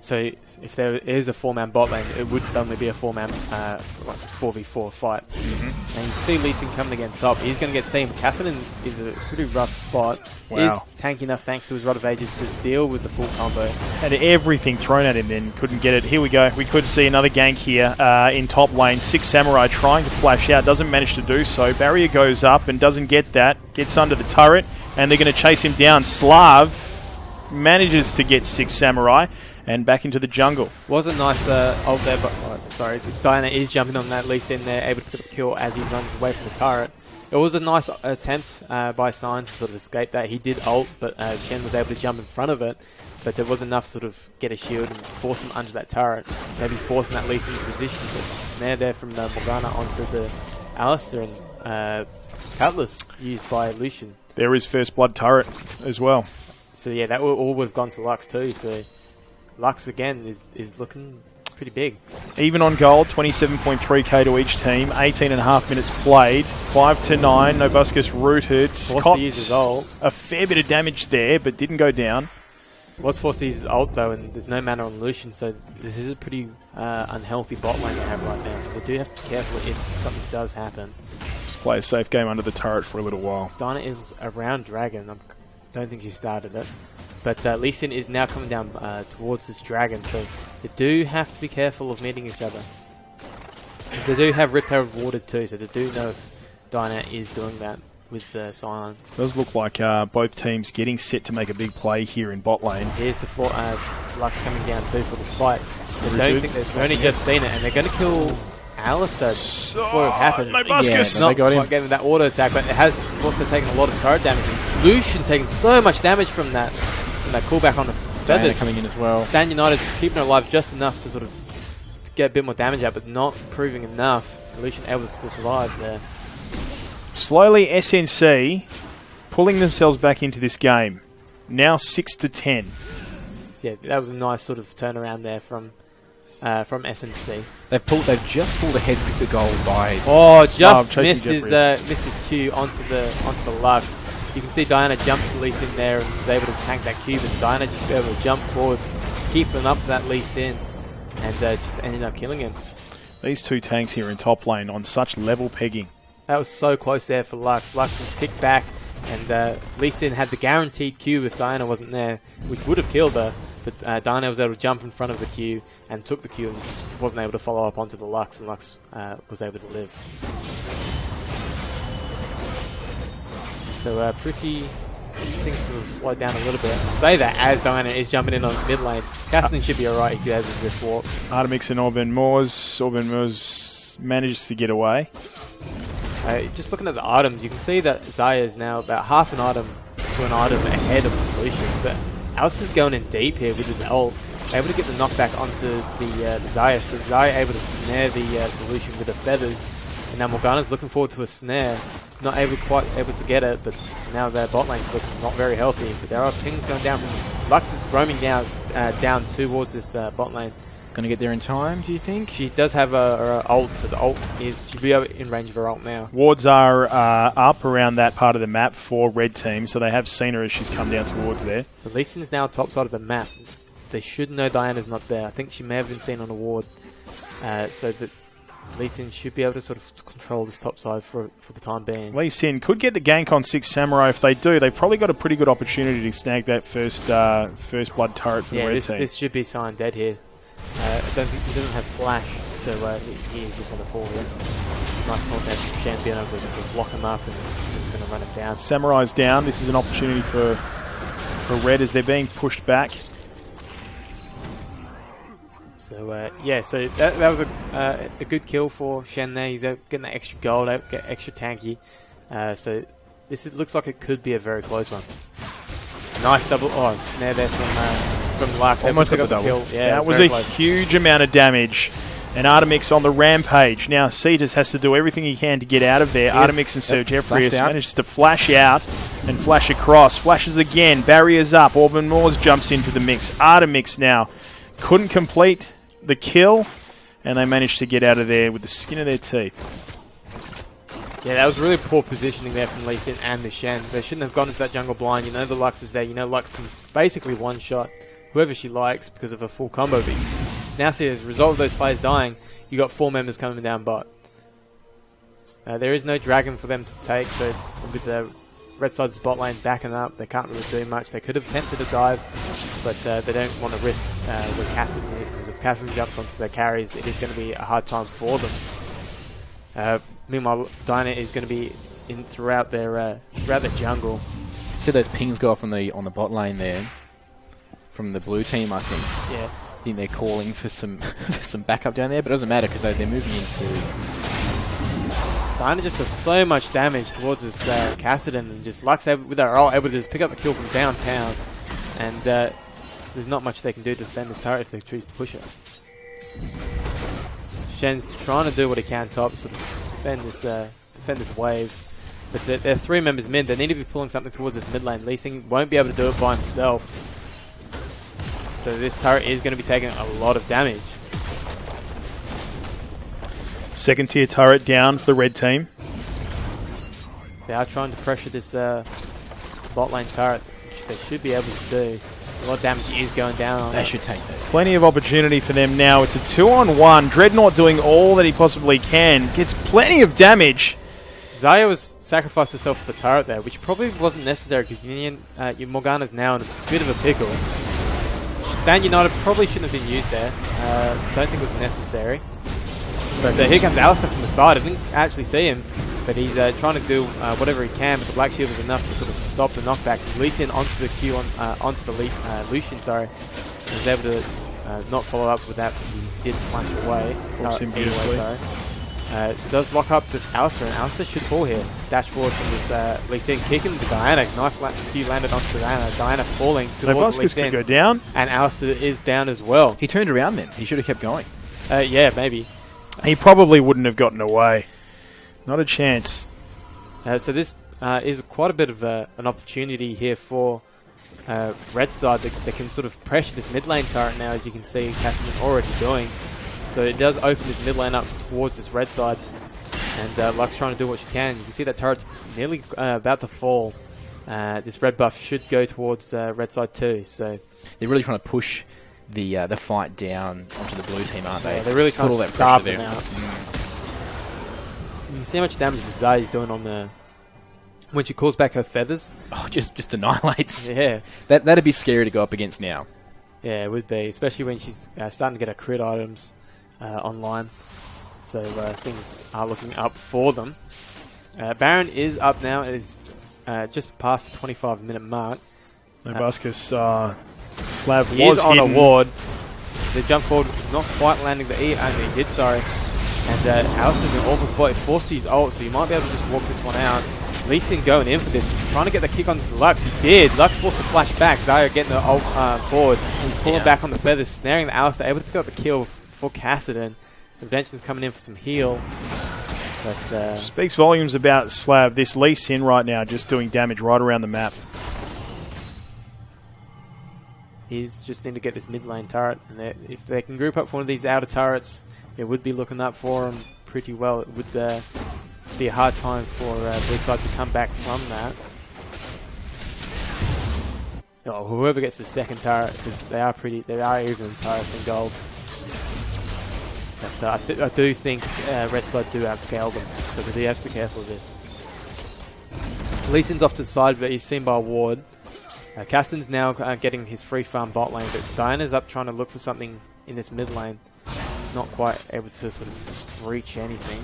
Speaker 2: So if there is a 4-man bot lane, it would suddenly be a 4-man 4v4 fight. And you can see Lee Sin coming again top. He's going to get seen. Kassadin is a pretty rough spot.
Speaker 3: Wow.
Speaker 2: Is tanky enough thanks to his Rod of Ages to deal with the full combo.
Speaker 3: Had everything thrown at him then, couldn't get it. Here we go. We could see another gank here in top lane. 6 Samurai trying to flash out, doesn't manage to do so. Barrier goes up and doesn't get that. Gets under the turret, and they're going to chase him down. Slav manages to get 6 Samurai and back into the jungle.
Speaker 2: Was a nice ult there, but sorry, Diana is jumping on that Lee Sin there, able to pick up a kill as he runs away from the turret. It was a nice attempt by Sign to sort of escape that. He did ult, but Shen was able to jump in front of it. But there was enough to sort of get a shield and force him under that turret. Maybe forcing that Lee Sin into position. But snare there from the Morgana onto the Alistair and Cutlass used by Lucian.
Speaker 3: There is First Blood turret as well.
Speaker 2: So yeah, that all would have gone to Lux too. So Lux again is looking pretty big.
Speaker 3: Even on gold, 27.3k to each team, 18.5 minutes played, 5-9, Nobuscus rooted.
Speaker 2: Forced to use his ult.
Speaker 3: A fair bit of damage there, but didn't go down.
Speaker 2: Was forced to use his ult though, and there's no mana on Lucian, so this is a pretty unhealthy bot lane they have right now. So they do have to be careful if something does happen.
Speaker 3: Just play a safe game under the turret for a little while.
Speaker 2: Dinah is around Dragon. I don't think she started it. But Lee Sin is now coming down towards this Dragon, so they do have to be careful of meeting each other. They do have Riptail warded too, so they do know if Dinah is doing that with Scion.
Speaker 3: Does look like both teams getting set to make a big play here in bot lane.
Speaker 2: Here's the Lux coming down too for this fight. They've only just seen it, and they're going to kill Alistair before it happens.
Speaker 3: Nobuscus!
Speaker 2: Not quite getting that auto attack, but it has also taken a lot of turret damage. And Lucian taking so much damage from that callback on the feathers.
Speaker 1: Coming in as well.
Speaker 2: Stan United keeping it alive just enough to sort of get a bit more damage out, but not proving enough. Lucian able to survive there.
Speaker 3: Slowly, SNC pulling themselves back into this game. Now 6-10.
Speaker 2: Yeah, that was a nice sort of turnaround there from SNC.
Speaker 1: They've just pulled ahead with the goal by.
Speaker 2: Oh, just missed his Q onto the Lux. You can see Diana jump to Lee Sin there and was able to tank that Q, but Diana just be able to jump forward, keeping up that Lee Sin, and just ended up killing him.
Speaker 3: These two tanks here in top lane on such level pegging.
Speaker 2: That was so close there for Lux. Lux was kicked back, and Lee Sin had the guaranteed Q if Diana wasn't there, which would have killed her. But Diana was able to jump in front of the Q and took the Q and wasn't able to follow up onto the Lux, and Lux was able to live. So things sort of slowed down a little bit. I say that as Diana is jumping in on mid lane. Cassidy should be alright. He has his Rift Warp.
Speaker 3: Artemix and Orban Moors manages to get away.
Speaker 2: Just looking at the items, you can see that Xayah is now about half an item to an item ahead of Lucian. But Alistair's going in deep here with his ult. Able to get the knockback onto the Xayah. So Xayah able to snare the Lucian with the feathers. And now Morgana's looking forward to a snare. Not quite able to get it, but now their bot lane's looking not very healthy. But there are pings going down. Lux is roaming down towards this bot lane.
Speaker 1: Going to get there in time, do you think?
Speaker 2: She does have her ult, so the ult she'll be in range of her ult now.
Speaker 3: Wards are up around that part of the map for red team, so they have seen her as she's come down towards there.
Speaker 2: The Lee Sin's now top side of the map. They should know Diana's not there. I think she may have been seen on a ward, so that Lee Sin should be able to sort of control this top side for the time being.
Speaker 3: Lee Sin could get the gank on 6 Samurai. If they do, they've probably got a pretty good opportunity to snag that first blood turret for the red team.
Speaker 2: This should be Sign dead here. I don't think he doesn't have flash, so he is just going to fall here. Nice point there from Shen being able to sort of block him up and just going to run him down.
Speaker 3: Samurai's down. This is an opportunity for red as they're being pushed back.
Speaker 2: So so that was a good kill for Shen there. He's getting that extra gold, get extra tanky. So this looks like it could be a very close one. Nice double snare there from Lux.
Speaker 1: Almost got the double.
Speaker 2: Kill. Yeah,
Speaker 3: that was a huge amount of damage. And Artemix on the rampage. Now Cetus has to do everything he can to get out of there. Artemix and Sir Jeffrey manages to flash out and flash across. Flashes again. Barriers up. Orban Moors jumps into the mix. Artemix now couldn't complete the kill, and they managed to get out of there with the skin of their teeth.
Speaker 2: Yeah, that was really poor positioning there from Lee Sin and the Shen. They shouldn't have gone into that jungle blind. You know the Lux is there. You know Lux can basically one-shot whoever she likes because of a full combo. But now see, as a result of those players dying, you got 4 members coming down bot. There is no dragon for them to take, so with the red side's bot lane backing up, they can't really do much. They could have attempted a dive, but they don't want to risk where Cassidy is, because if Cassidy jumps onto their carries, it is going to be a hard time for them. Meanwhile, Diana is going to be in throughout their jungle.
Speaker 1: See those pings go off on the bot lane there from the blue team, I think.
Speaker 2: Yeah.
Speaker 1: I think they're calling for some some backup down there, but it doesn't matter because they're moving into
Speaker 2: Diana just does so much damage towards this Kassadin, and just Lux with her ult able to just pick up the kill from downtown. And there's not much they can do to defend this turret if they choose to push it. Shen's trying to do what he can top, sort of defend this wave. But they're 3 members mid. They need to be pulling something towards this mid lane. Lee Sin won't be able to do it by himself. So this turret is going to be taking a lot of damage.
Speaker 3: Second tier turret down for the red team.
Speaker 2: They are trying to pressure this bot lane turret, which they should be able to do. A lot of damage is going down on it.
Speaker 1: They should take that.
Speaker 3: Plenty of opportunity for them now. It's a 2-on-1. Dreadnought doing all that he possibly can. Gets plenty of damage.
Speaker 2: Xayah was sacrificed herself for the turret there, which probably wasn't necessary because your Morgana's now in a bit of a pickle. Stand United probably shouldn't have been used there. Don't think it was necessary. But here comes Alistar from the side. I didn't actually see him, but he's trying to do whatever he can. But the Black Shield was enough to sort of stop the knockback. Lee Sin onto the Q onto the Lucian. Sorry, he was able to not follow up with that. He did flash away. Sorry. Does lock up with Alistar, and Alistar should fall here. Dash forward from this Lee Sin, kicking to Diana. Nice Q landed onto Diana. Diana falling towards Lee Sin.
Speaker 3: Go down.
Speaker 2: And Alistar is down as well.
Speaker 1: He turned around then. He should have kept going.
Speaker 2: Yeah, maybe.
Speaker 3: He probably wouldn't have gotten away. Not a chance.
Speaker 2: So this is quite a bit of an opportunity here for Red side. They can sort of pressure this mid lane turret now, as you can see Kassadin already doing. So it does open this mid lane up towards this red side. And Lux trying to do what she can. You can see that turret's nearly about to fall. This red buff should go towards red side too. So
Speaker 1: they're really trying to push the fight down onto the blue team, aren't they?
Speaker 2: Yeah, they're really trying to starve them out. You can see how much damage Xayah is doing on the when she calls back her feathers.
Speaker 1: Oh, just annihilates.
Speaker 2: Yeah,
Speaker 1: that'd be scary to go up against now.
Speaker 2: Yeah, it would be, especially when she's starting to get her crit items online. So things are looking up for them. Baron is up now. It's just past the 25-minute mark.
Speaker 3: Nobuscus Slav
Speaker 2: he
Speaker 3: was
Speaker 2: is on
Speaker 3: hidden.
Speaker 2: a ward. The jump forward not quite landing the E, only he did, sorry. And Alistar's in an awful spot. He's forced to use ult, so you might be able to just walk this one out. Lee Sin going in for this, trying to get the kick onto the Lux. He did. Lux forced to flash back. Xayah getting the ult forward. He's pulling back on the feathers, snaring the Alistar, able to pick up the kill for Kassadin. Redemption's coming in for some heal. But
Speaker 3: speaks volumes about Slav. This Lee Sin right now just doing damage right around the map.
Speaker 2: He's just need to get this mid lane turret, and if they can group up for one of these outer turrets, it would be looking up for him pretty well. It would be a hard time for blue side to come back from that. Oh, whoever gets the second turret, because they are even turrets in gold. But I do think red side do outscale them, so they do have to be careful of this. Lee Sin's off to the side, but he's seen by a ward. Kassadin's now getting his free farm bot lane, but Diana's up trying to look for something in this mid lane. Not quite able to sort of reach anything.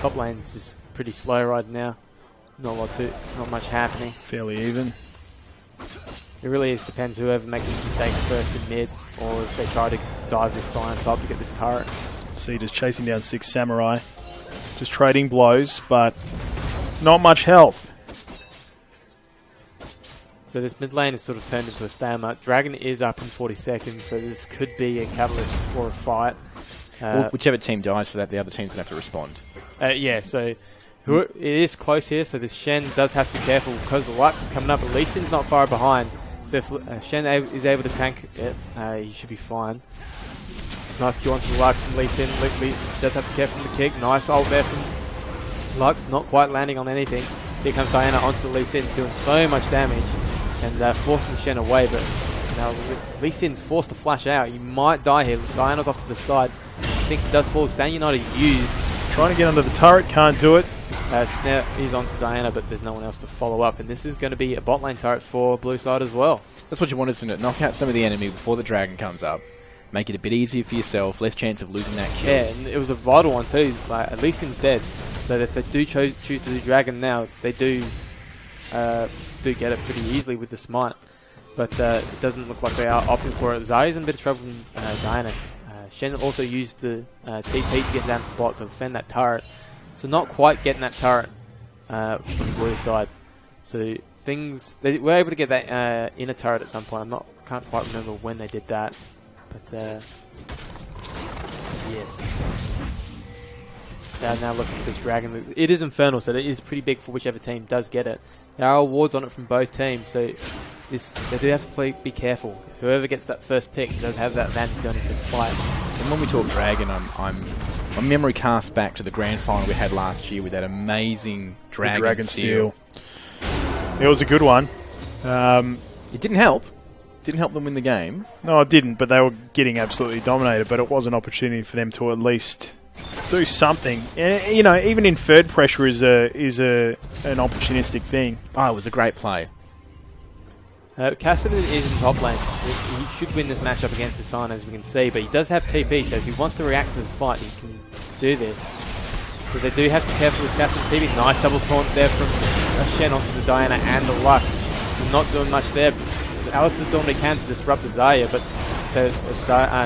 Speaker 2: Top lane's just pretty slow right now. Not much happening.
Speaker 3: Fairly even.
Speaker 2: It really depends whoever makes this mistake first in mid, or if they try to dive this side on top to get this turret.
Speaker 3: See, just chasing down 6 Samurai. Just trading blows, but not much health.
Speaker 2: So this mid lane is sort of turned into a stalemate. Dragon is up in 40 seconds, so this could be a catalyst for a fight.
Speaker 1: Whichever team dies for that, the other team's going to have to respond.
Speaker 2: Yeah, so it is close here, so this Shen does have to be careful because the Lux is coming up, but Lee Sin's not far behind. So if Shen is able to tank it, he should be fine. Nice Q onto the Lux from Lee Sin. Lee does have to be careful from the kick. Nice ult there from Lux, not quite landing on anything. Here comes Diana onto the Lee Sin, doing so much damage and forcing Shen away, but now Lee Sin's forced to flash out. You might die here. Diana's off to the side. I think he does fall. Stand United used.
Speaker 3: Trying to get under the turret, can't do it.
Speaker 2: Snare is onto Diana, but there's no one else to follow up, and this is going to be a bot lane turret for blue side as well.
Speaker 1: That's what you want, isn't it? Knock out some of the enemy before the dragon comes up. Make it a bit easier for yourself, less chance of losing that kill.
Speaker 2: Yeah, and it was a vital one too. Like, at least he's dead. So if they do choose to do dragon now, they do get it pretty easily with the smite. But it doesn't look like they are opting for it. Xayah's in a bit of trouble from Diana. Shen also used the TP to get down to the bot to defend that turret. So not quite getting that turret from the blue side. So they were able to get that inner turret at some point. Can't quite remember when they did that, but yes. They're now looking for this dragon. It is Infernal, so it is pretty big for whichever team does get it. There are awards on it from both teams, so they do have to be careful. Whoever gets that first pick does have that advantage going into this fight.
Speaker 1: And when we talk dragon, my memory casts back to the grand final we had last year with that amazing dragon steel.
Speaker 3: It was a good one.
Speaker 1: It didn't help. Didn't help them win the game.
Speaker 3: No, it didn't, but they were getting absolutely dominated. But it was an opportunity for them to at least do something. You know, even inferred pressure is an opportunistic thing.
Speaker 1: Oh, it was a great play.
Speaker 2: Cassidy is in top lane. He should win this matchup against the Sign, as we can see, but he does have TP, so if he wants to react to this fight, he can do this. Because they do have to be careful with Cassidy TP. Nice double taunt there from Shen onto the Diana and the Lux. They're not doing much there. Alistair doing what he can to disrupt the Zarya, but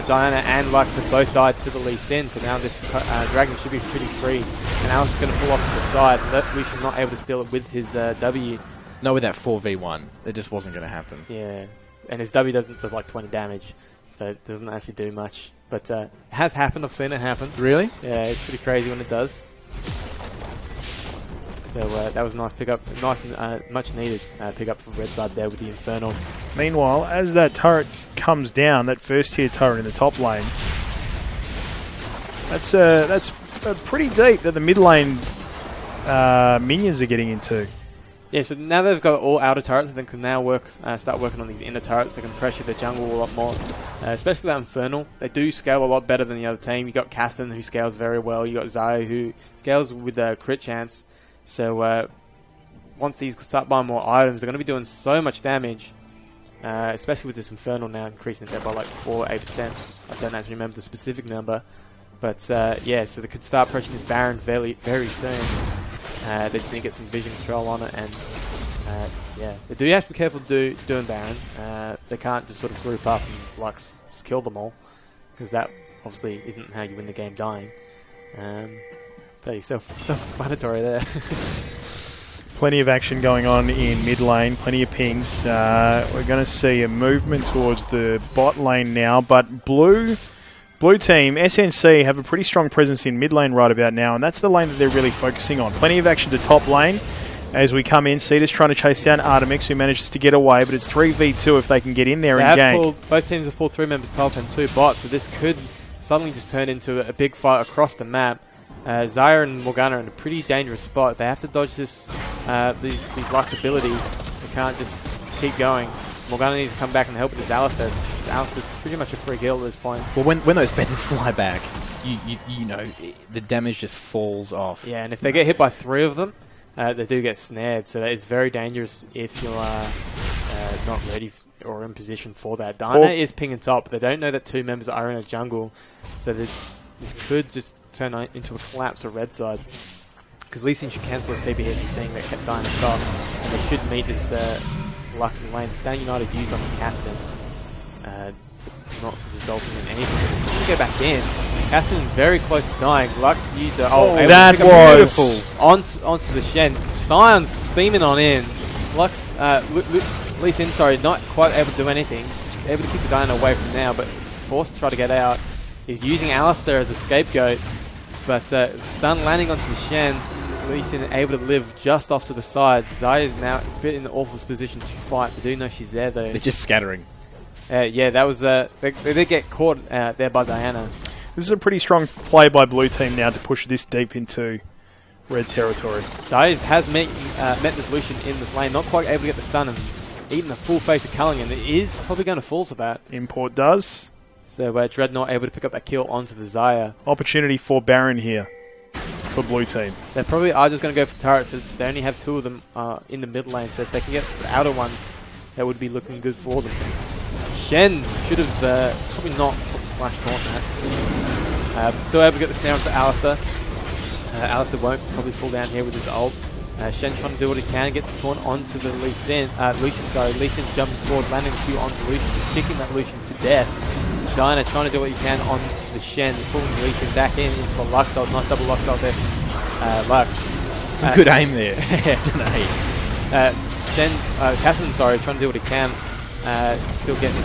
Speaker 2: Diana and Lux have both died to the Lee Sin, so now this Dragon should be pretty free. And Alistair's going to fall off to the side. Lucian's not able to steal it with his W.
Speaker 1: No, with that 4v1. It just wasn't going to happen.
Speaker 2: Yeah, and his W does like 20 damage, so it doesn't actually do much. But it has happened. I've seen it happen.
Speaker 1: Really?
Speaker 2: Yeah, it's pretty crazy when it does. So that was a nice pickup, nice and much needed pickup from red side there with the Infernal.
Speaker 3: Meanwhile, as that turret comes down, that first tier turret in the top lane, that's pretty deep that the mid lane minions are getting into.
Speaker 2: Yeah, so now they've got all outer turrets, they can now start working on these inner turrets. They can pressure the jungle a lot more, especially that Infernal. They do scale a lot better than the other team. You got Kasten, who scales very well. You got Zarya, who scales with a crit chance. So once these start buying more items, they're going to be doing so much damage, especially with this Infernal now increasing it by like 4-8%. I don't actually remember the specific number. But yeah, so they could start pressuring this Baron very, very soon. They just need to get some vision control on it, and yeah, they do have to be careful doing Baron. They can't just sort of group up and like just kill them all, because that obviously isn't how you win the game dying. Pretty self-explanatory there.
Speaker 3: Plenty of action going on in mid lane, plenty of pings. We're going to see a movement towards the bot lane now, but Blue team, SNC, have a pretty strong presence in mid lane right about now, and that's the lane that they're really focusing on. Plenty of action to top lane as we come in. Cedar's trying to chase down Artemix, who manages to get away, but it's 3v2 if they can get in there and gank.
Speaker 2: Both teams have pulled 3 members top and 2 bots, so this could suddenly just turn into a big fight across the map. Zarya and Morgana are in a pretty dangerous spot. They have to dodge these Lux abilities. They can't just keep going. Morgana needs to come back and help with this Alistair. Alistair's pretty much a free kill at this point.
Speaker 1: Well, when those feathers fly back, you know, the damage just falls off.
Speaker 2: Yeah, and if they get hit by 3 of them, they do get snared. So that is very dangerous if you are not ready or in position for that. Diana is pinging top. They don't know that 2 members are in a jungle. So this could just turn into a collapse of red side. Because Lee Sin should cancel his TP if he's seeing that kept Diana top. And they should meet this Lux and lane. Stand United used on the Kasten. Not resulting in anything. But if you go back in, Kasten very close to dying. Lux used the
Speaker 3: that was
Speaker 2: onto the Shen. Sion's steaming on in. Lux Lee Sin, sorry, not quite able to do anything. Able to keep the Diana away from now, but he's forced to try to get out. He's using Alistair as a scapegoat, but stun landing onto the Shen. Lee Sin able to live just off to the side. Zarya is now a bit in an awful position to fight. They do know she's there though.
Speaker 1: They're just scattering.
Speaker 2: Yeah, that was they did get caught there by Diana.
Speaker 3: This is a pretty strong play by Blue team now to push this deep into red territory.
Speaker 2: Zarya has met this Lucian in this lane, not quite able to get the stun and eating the full face of Culligan. It is probably going to fall to that.
Speaker 3: Import does.
Speaker 2: So Dreadnought able to pick up that kill onto the Zarya.
Speaker 3: Opportunity for Baron here for Blue team.
Speaker 2: They probably are just going to go for turrets. So they only have 2 of them in the mid lane, so if they can get the outer ones, that would be looking good for them. Shen should have probably not flash taunt that. But still able to get the snare onto Alistair. Alistair won't probably fall down here with his ult. Shen trying to do what he can, gets the taunt onto the Lucian. Lee Sin jumping forward, landing the Q onto Lucian, kicking that Lucian to death. Dinah trying to do what you can on the Shen, pulling Lee Sin back in into the Lux ult. Nice double Lux ult there. Lux.
Speaker 1: Some good aim there.
Speaker 2: Casson, sorry, trying to do what he can. Still getting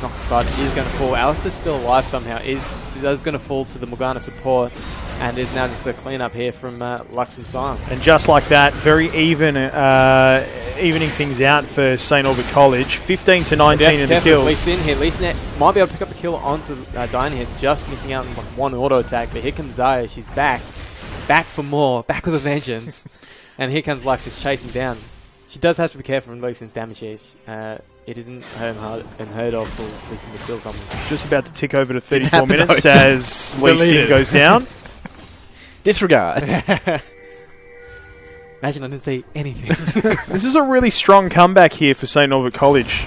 Speaker 2: knocked aside. He is going to fall. Alistair's still alive somehow. Is going to fall to the Morgana support. And there's now just a clean-up here from Lux and Sion.
Speaker 3: And just like that, very even, evening things out for St. Albert College. 15 to 19 in the kills.
Speaker 2: Lee Sin here. Lee Sin might be able to pick up the kill onto Dinah here, just missing out on one auto attack. But here comes Zaya. She's back. Back for more. Back with a vengeance. And here comes Lux just chasing down. She does have to be careful from Lee Sin's damage here. It isn't unheard of for Lee Sin to kill someone.
Speaker 3: Just about to tick over to 34 minutes as Lee Sin goes down.
Speaker 1: Disregard.
Speaker 2: Imagine I didn't say anything.
Speaker 3: This is a really strong comeback here for St. Albert College.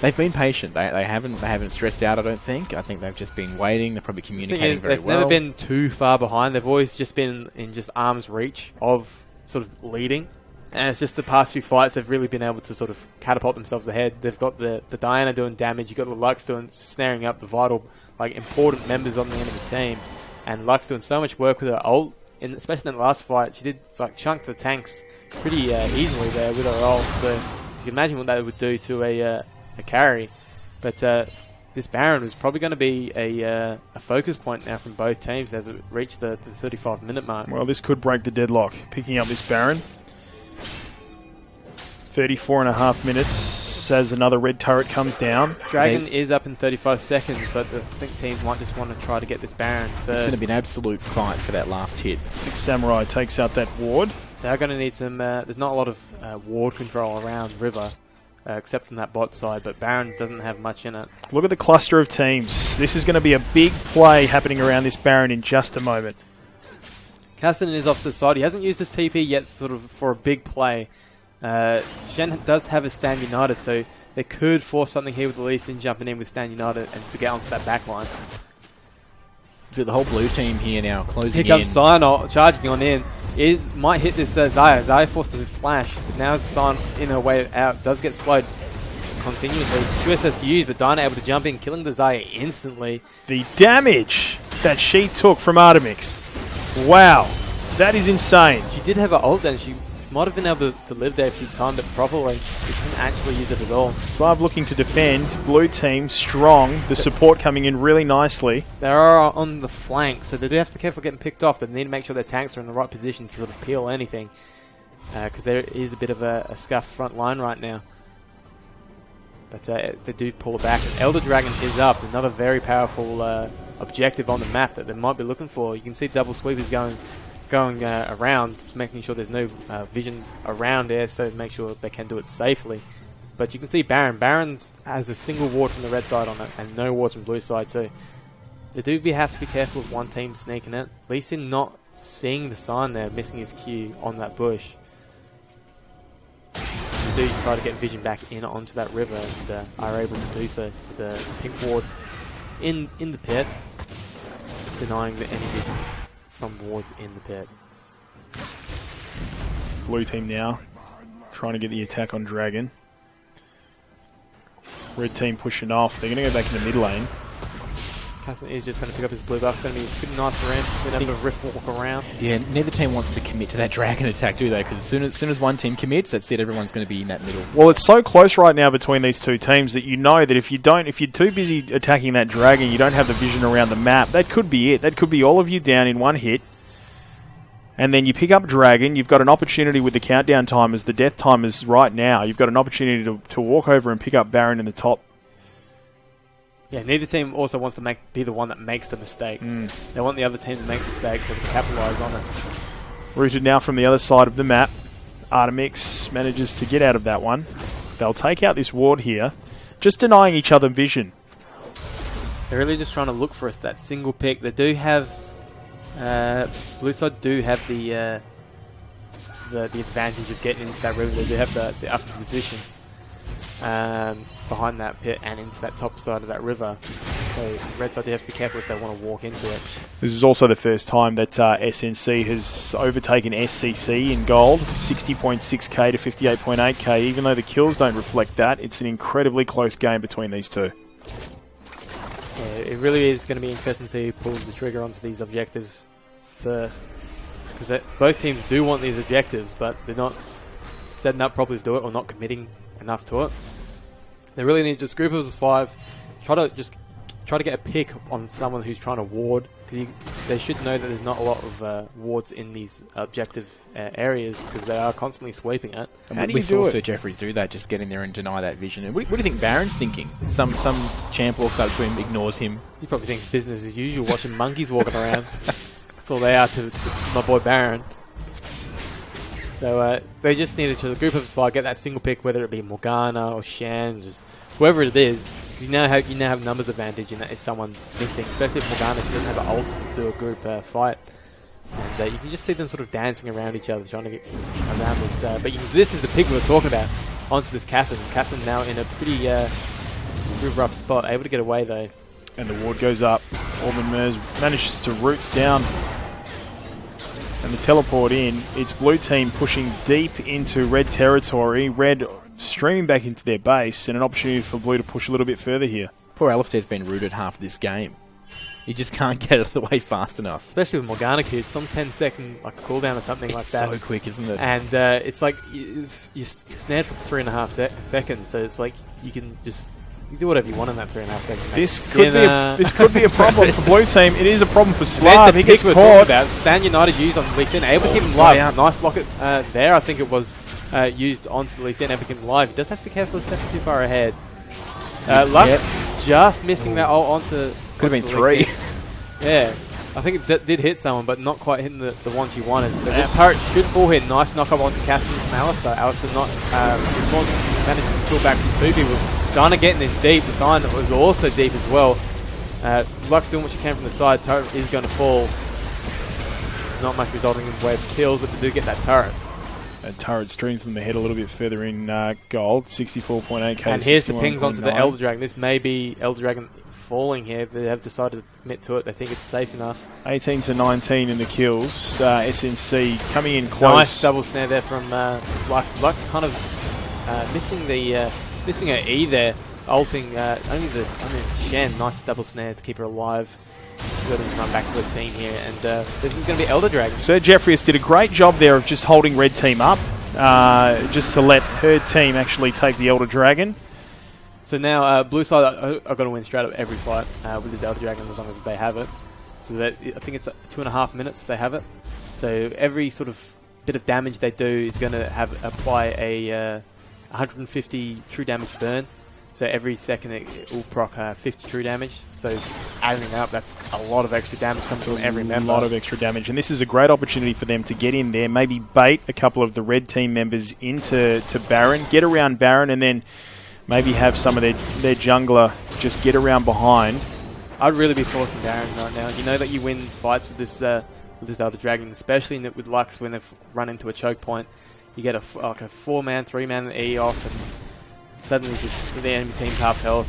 Speaker 1: They've been patient. They haven't stressed out, I don't think. I think they've just been waiting. They're probably communicating very well.
Speaker 2: They've never been too far behind. They've always just been in just arm's reach of sort of leading. And it's just the past few fights they've really been able to sort of catapult themselves ahead. They've got the Diana doing damage. You've got the Lux snaring up the vital, important members on the end of the team. And Lux doing so much work with her ult, especially in the last fight. She did chunk the tanks pretty easily there with her ult. So you can imagine what that would do to a carry. But this Baron was probably going to be a focus point now from both teams as it reached the 35-minute mark.
Speaker 3: Well, this could break the deadlock. Picking up this Baron. 34.5 minutes as another red turret comes down.
Speaker 2: Dragon is up in 35 seconds, but I think teams might just want to try to get this Baron first.
Speaker 1: It's going to be an absolute fight for that last hit.
Speaker 3: Six Samurai takes out that ward.
Speaker 2: They're going to need some... there's not a lot of ward control around River, except on that bot side, but Baron doesn't have much in it.
Speaker 3: Look at the cluster of teams. This is going to be a big play happening around this Baron in just a moment.
Speaker 2: Caston is off to the side. He hasn't used his TP yet sort of for a big play. Shen does have a Stand United, so they could force something here with the Lee Sin jumping in with Stand United and to get onto that back line.
Speaker 1: So the whole blue team here now closing in.
Speaker 2: Here comes Sion charging on in. Might hit this Zaya. Zaya forced to flash, but now Sion in her way out. Does get slowed continuously. QSSUs, but Dinah able to jump in, killing the Zaya instantly.
Speaker 3: The damage that she took from Artemix. Wow. That is insane.
Speaker 2: She did have her ult then. She might have been able to live there if she timed it properly. She didn't actually use it at all.
Speaker 3: Slav looking to defend. Blue team strong. The support coming in really nicely.
Speaker 2: They are on the flank, so they do have to be careful getting picked off, but they need to make sure their tanks are in the right position to sort of peel anything. Because there is a bit of a scuffed front line right now. But they do pull it back. And Elder Dragon is up. Another very powerful objective on the map that they might be looking for. You can see double sweepers going around, just making sure there's no vision around there, so make sure they can do it safely. But you can see Baron. Baron's has a single ward from the red side on it, and no wards from blue side, so they do have to be careful with one team sneaking it. Lee Sin not seeing the sign there, missing his Q on that bush. They do try to get vision back in onto that river, and are able to do so with the pink ward in the pit, denying any vision from wards in the pit.
Speaker 3: Blue team now trying to get the attack on Dragon. Red team pushing off. They're going to go back in the mid lane.
Speaker 2: Casson is just going to pick up his blue buff. It's going to be pretty nice for him. Then have a rift walk around.
Speaker 1: Yeah, neither team wants to commit to that Dragon attack, do they? Because as soon as one team commits, that's it. Everyone's going to be in that middle.
Speaker 3: Well, it's so close right now between these two teams that you know that if you're too busy attacking that Dragon, you don't have the vision around the map. That could be it. That could be all of you down in one hit. And then you pick up Dragon. You've got an opportunity with the countdown timers, the death timers right now. You've got an opportunity to walk over and pick up Baron in the top.
Speaker 2: Yeah, neither team also wants to be the one that makes the mistake. They want the other team to make the mistake so they can capitalise on it.
Speaker 3: Rooted now from the other side of the map. Artemix manages to get out of that one. They'll take out this ward here, just denying each other vision.
Speaker 2: They're really just trying to look for us, that single pick. They do have... blue side do have the advantage of getting into that river. They do have the upper position behind that pit and into that top side of that river. So red side do have to be careful if they want to walk into it.
Speaker 3: This is also the first time that SNC has overtaken SCC in gold, 60.6k to 58.8k. Even though the kills don't reflect that, it's an incredibly close game between these two.
Speaker 2: it really is going to be interesting to see who pulls the trigger onto these objectives first. Because both teams do want these objectives, but they're not setting up properly to do it or not committing enough to it. They really need just group of 5, try to get a pick on someone who's trying to ward. They should know that there's not a lot of wards in these objective areas because they are constantly sweeping it.
Speaker 1: How do you saw Sir Jeffries do that, just get in there and deny that vision? And what do you think Baron's thinking? Some champ walks up to him, ignores him.
Speaker 2: He probably thinks business as usual, watching monkeys walking around. That's all they are to my boy Baron. So they just needed to, the group of 5, get that single pick, whether it be Morgana or Shan, just whoever it is. You now have numbers advantage, and that is someone missing, especially if Morgana doesn't have an ult to do a group fight. And you can just see them sort of dancing around each other, trying to get around this. But this is the pick we were talking about, onto this Cassin. Cassin now in a pretty rough spot, able to get away though.
Speaker 3: And the ward goes up. Orban Mers manages to roots down. And the teleport in. It's blue team pushing deep into red territory. Red streaming back into their base, and an opportunity for blue to push a little bit further here.
Speaker 1: Poor Alistair's been rooted half this game. He just can't get out of the way fast enough.
Speaker 2: Especially with Morgana Q, some 10-second cooldown or something like that.
Speaker 1: It's so quick, isn't it?
Speaker 2: And it's like you're snared for 3.5 seconds, so it's like you can just do whatever you want in that 3.5 seconds.
Speaker 3: This could be a problem for blue team. It is a problem for Slav. He gets caught.
Speaker 2: Stand United used on Lee Sin, able to keep him live. Nice locket there. I think it was used onto Lee Sin, able to keep him live. He does have to be careful of stepping too far ahead. Lux just missing that ult onto.
Speaker 1: Could have been 3.
Speaker 2: Yeah. I think it did hit someone, but not quite hitting the one she wanted. So this turret should fall here. Nice knock up onto Caston from Alistair. Alistair not managed to pull back from 2 people. Diana getting in deep. The sign was also deep as well. Lux doing what she can from the side. Turret is going to fall. Not much resulting in way of kills, but they do get that turret.
Speaker 3: That turret strings them ahead a little bit further in gold. 64.8k.
Speaker 2: And here's the pings onto the Elder Dragon. This may be Elder Dragon falling here. They have decided to commit to it. They think it's safe enough.
Speaker 3: 18 to 19 in the kills. SNC coming in close.
Speaker 2: Nice double snare there from Lux. Lux kind of missing her E there. Ulting only Shen. Nice double snare to keep her alive. Just let him run back to the team here. And this is going to be Elder Dragon.
Speaker 3: Sir Jeffries did a great job there of just holding red team up. Just to let her team actually take the Elder Dragon.
Speaker 2: So now, blue side are going to win straight up every fight with this Elder Dragon as long as they have it. So that I think it's 2.5 minutes they have it. So every sort of bit of damage they do is going to apply a 150 true damage burn. So every second it will proc 50 true damage. So adding it up, that's a lot of extra damage coming from every member.
Speaker 3: A lot of extra damage. And this is a great opportunity for them to get in there, maybe bait a couple of the red team members into Baron, get around Baron, and then maybe have some of their jungler just get around behind.
Speaker 2: I'd really be forcing Baron right now. You know that you win fights with this Elder Dragon, especially with Lux when they've run into a choke point. You get a 4-man, 3-man E off, and suddenly just the enemy team's half health,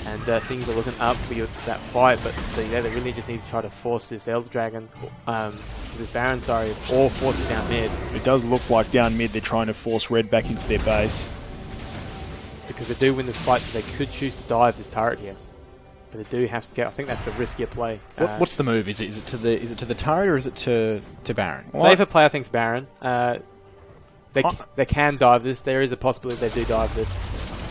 Speaker 2: and things are looking up for that fight. But so yeah, they really just need to try to force this Elder Dragon, this Baron, or force it down mid.
Speaker 3: It does look like down mid they're trying to force red back into their base.
Speaker 2: Because they do win this fight, so they could choose to dive this turret here, but they do have to get. I think that's the riskier play.
Speaker 1: What's the move? Is it to the turret or is it to Baron?
Speaker 2: Safer play, I think, is Baron. They can dive this. There is a possibility they do dive this,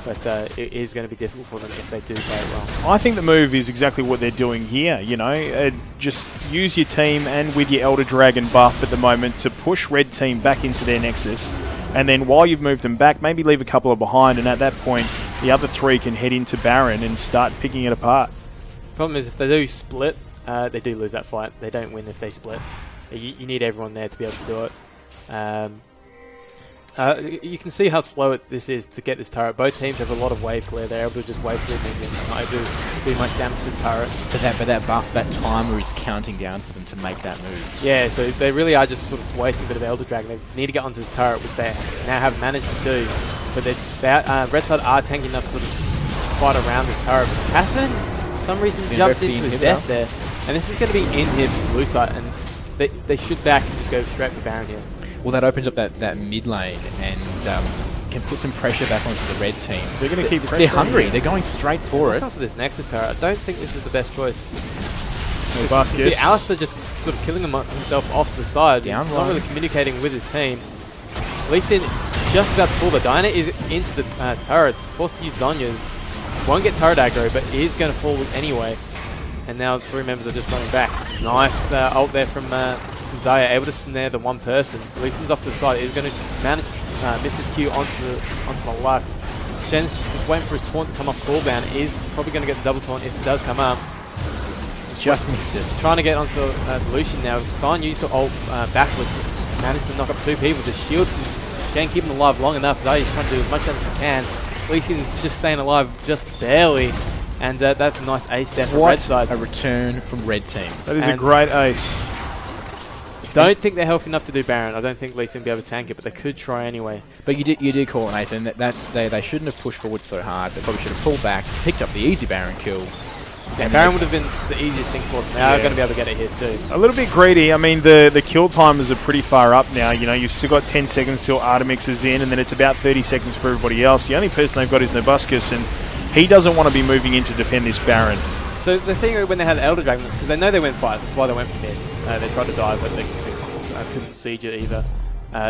Speaker 2: but it is going to be difficult for them if they do play it well.
Speaker 3: I think the move is exactly what they're doing here. You know, just use your team and with your Elder Dragon buff at the moment to push red team back into their nexus. And then while you've moved them back, maybe leave a couple of behind, and at that point, the other 3 can head into Baron and start picking it apart.
Speaker 2: Problem is, if they do split, they do lose that fight. They don't win if they split. You need everyone there to be able to do it. You can see how slow this is to get this turret. Both teams have a lot of wave clear. They're able to just wave clear minions, not able to do much damage to the turret.
Speaker 1: But that buff, that timer is counting down for them to make that move.
Speaker 2: Yeah, so they really are just sort of wasting a bit of Elder Dragon. They need to get onto this turret, which they now have managed to do. But red side are tanking enough to sort of fight around this turret. But Cassin, for some reason, jumped into his death there. And this is going to be in here for blue side. And they should back and just go straight for Baron here.
Speaker 1: Well, that opens up that mid lane, and can put some pressure back onto the red team.
Speaker 3: They're going to keep pressure.
Speaker 1: They're hungry. They're going straight for it.
Speaker 2: After this Nexus turret, I don't think this is the best choice.
Speaker 3: See,
Speaker 2: Alistair just sort of killing himself off to the side.
Speaker 1: Down
Speaker 2: not really communicating with his team. Lee Sin just about to pull the Dyna is into the turrets. Forced to use Zonya's. Won't get turret aggro, but is going to fall anyway. And now 3 members are just running back. Nice ult there from Zaya, able to snare the one person. So Lee Sin's off to the side. He's going to manage miss his Q onto the Lux. Shen's waiting for his taunt to come off cooldown. Is probably going to get the double taunt if it does come up.
Speaker 1: Just missed it.
Speaker 2: Trying to get onto Lucian now. Sion used to ult backwards. Managed to knock up 2 people. The shield from Shen keeping them alive long enough. Zaya's trying to do as much as he can. Lucian's just staying alive just barely. And that's a nice ace there from red side.
Speaker 1: A return from red team.
Speaker 3: That is a great ace.
Speaker 2: Don't think they're healthy enough to do Baron. I don't think Lee Sin will be able to tank it, but they could try anyway.
Speaker 1: But you did call it, Nathan. They shouldn't have pushed forward so hard. They probably should have pulled back, picked up the easy Baron kill.
Speaker 2: Yeah, Baron would have been the easiest thing for them. They are going to be able to get it here too.
Speaker 3: A little bit greedy. I mean, the kill timers are pretty far up now. You know, you've still got 10 seconds till Artemix is in, and then it's about 30 seconds for everybody else. The only person they've got is Nobuscus, and he doesn't want to be moving in to defend this Baron.
Speaker 2: So the thing when they had Elder Dragon, because they know they went 5, that's why they went for mid. They tried to dive, but they couldn't siege it either.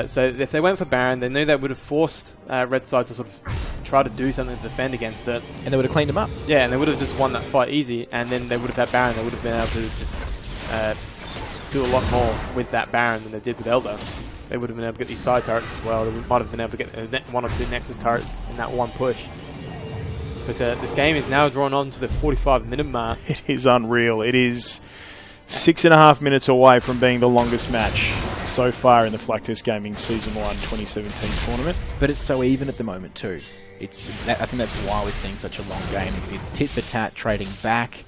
Speaker 2: So if they went for Baron, they knew they would have forced red side to sort of try to do something to defend against it.
Speaker 1: And they would have cleaned them up.
Speaker 2: Yeah, and they would have just won that fight easy, and then they would have had Baron. They would have been able to just do a lot more with that Baron than they did with Elder. They would have been able to get these side turrets as well. They might have been able to get 1 or 2 Nexus turrets in that one push. But this game is now drawn on to the 45-minute mark.
Speaker 3: It is unreal. It is 6.5 minutes away from being the longest match so far in the Flaktest Gaming Season 1 2017 tournament.
Speaker 1: But it's so even at the moment too. I think that's why we're seeing such a long game. It's tit for tat, trading back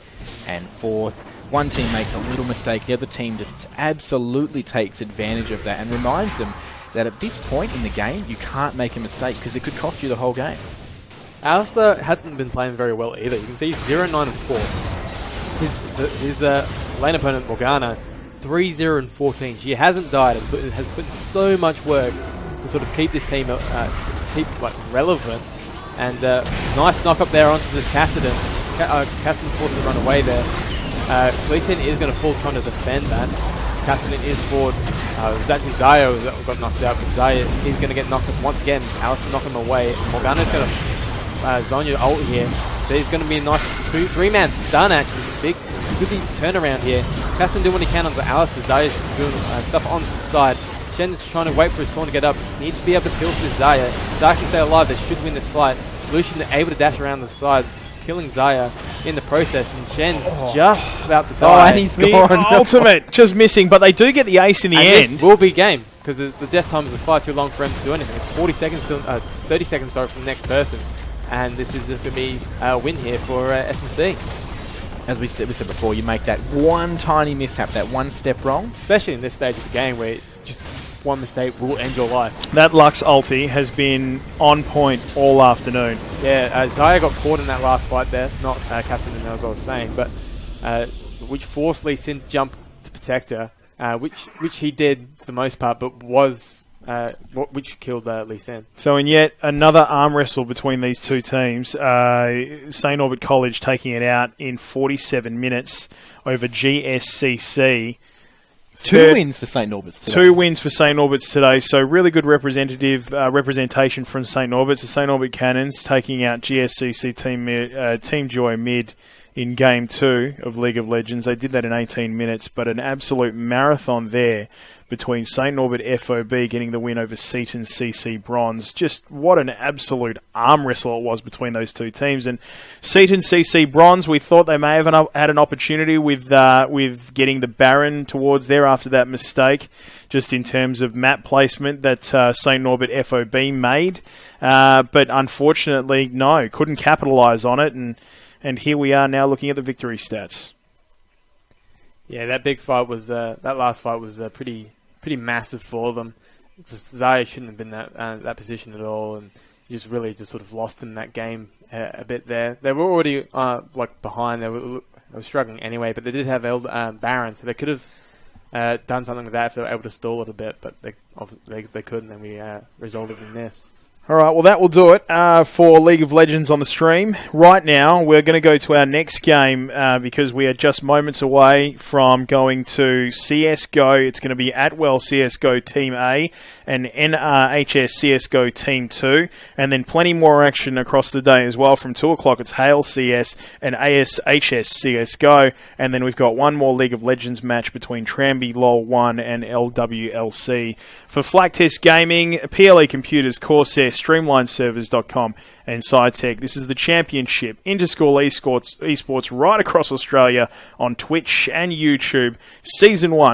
Speaker 1: and forth. One team makes a little mistake, the other team just absolutely takes advantage of that and reminds them that at this point in the game, you can't make a mistake because it could cost you the whole game.
Speaker 2: Alistair hasn't been playing very well either. You can see 0-9-4. His lane opponent, Morgana, 3-0-14. She hasn't died and has put in so much work to sort of keep this team relevant. And nice knock up there onto this Kassadin. Kassadin forced to run away there. Lee Sin is going to fall trying to defend that. Kassadin is forward. It was actually Zaya who got knocked out, but Zaya is going to get knocked up once again. Alistair knock him away. Morgana's going to Zonya ult here. There's going to be a nice 3-man stun actually. Big turnaround here. Kassadin doing what he can on the Alistair. Zaya's doing stuff onto the side. Shen's trying to wait for his taunt to get up. Needs to be able to kill this Zaya. Zaya can stay alive. They should win this fight. Lucian able to dash around the side, killing Zaya in the process. And Shen's just about to die.
Speaker 1: Oh, and he's gone.
Speaker 3: Ultimate, just missing. But they do get the ace in the end.
Speaker 2: This will be game because the death timers are far too long for him to do anything. It's 30 seconds from the next person. And this is just going to be a win here for SNC.
Speaker 1: As we said before, you make that one tiny mishap, that one step wrong.
Speaker 2: Especially in this stage of the game where just one mistake will end your life.
Speaker 3: That Lux ulti has been on point all afternoon.
Speaker 2: Yeah, Zaya got caught in that last fight there. Not Kassadin, as I was saying, but which forced Lee Sin to jump to protect her, which he did for the most part, but was... which killed Lee Sin.
Speaker 3: So in yet another arm wrestle between these two teams, St. Norbert College taking it out in 47 minutes over GSCC.
Speaker 1: Two wins for St. Norbert's today.
Speaker 3: 2 wins for St. Norbert's today, so really good representation from St. Norbert's. The St. Norbert Cannons taking out GSCC Team Joy mid in Game 2 of League of Legends. They did that in 18 minutes, but an absolute marathon there between St. Norbert FOB getting the win over Seton CC Bronze. Just what an absolute arm wrestle it was between those two teams. And Seton CC Bronze, we thought they may have had an opportunity with getting the Baron towards there after that mistake, just in terms of map placement that St. Norbert FOB made. But unfortunately, no, couldn't capitalise on it. And here we are now looking at the victory stats.
Speaker 2: Yeah, that big fight was that last fight was pretty massive for them. Zaya shouldn't have been that position at all, and just really just sort of lost in that game a bit there. They were already behind. They were struggling anyway, but they did have Baron, so they could have done something with that if they were able to stall it a bit, but they couldn't, and we resolved it in this.
Speaker 3: All right, well, that will do it for League of Legends on the stream. Right now, we're going to go to our next game because we are just moments away from going to CSGO. It's going to be Atwell CSGO Team A and NRHS CSGO Team 2. And then plenty more action across the day as well. From 2 o'clock, it's Hale CS and ASHS CSGO. And then we've got one more League of Legends match between Tramby LOL 1 and LWLC. For Flaktest Gaming, PLE Computers, Corsair, StreamlineServers.com and SciTech. This is the championship interschool esports right across Australia on Twitch and YouTube. Season 1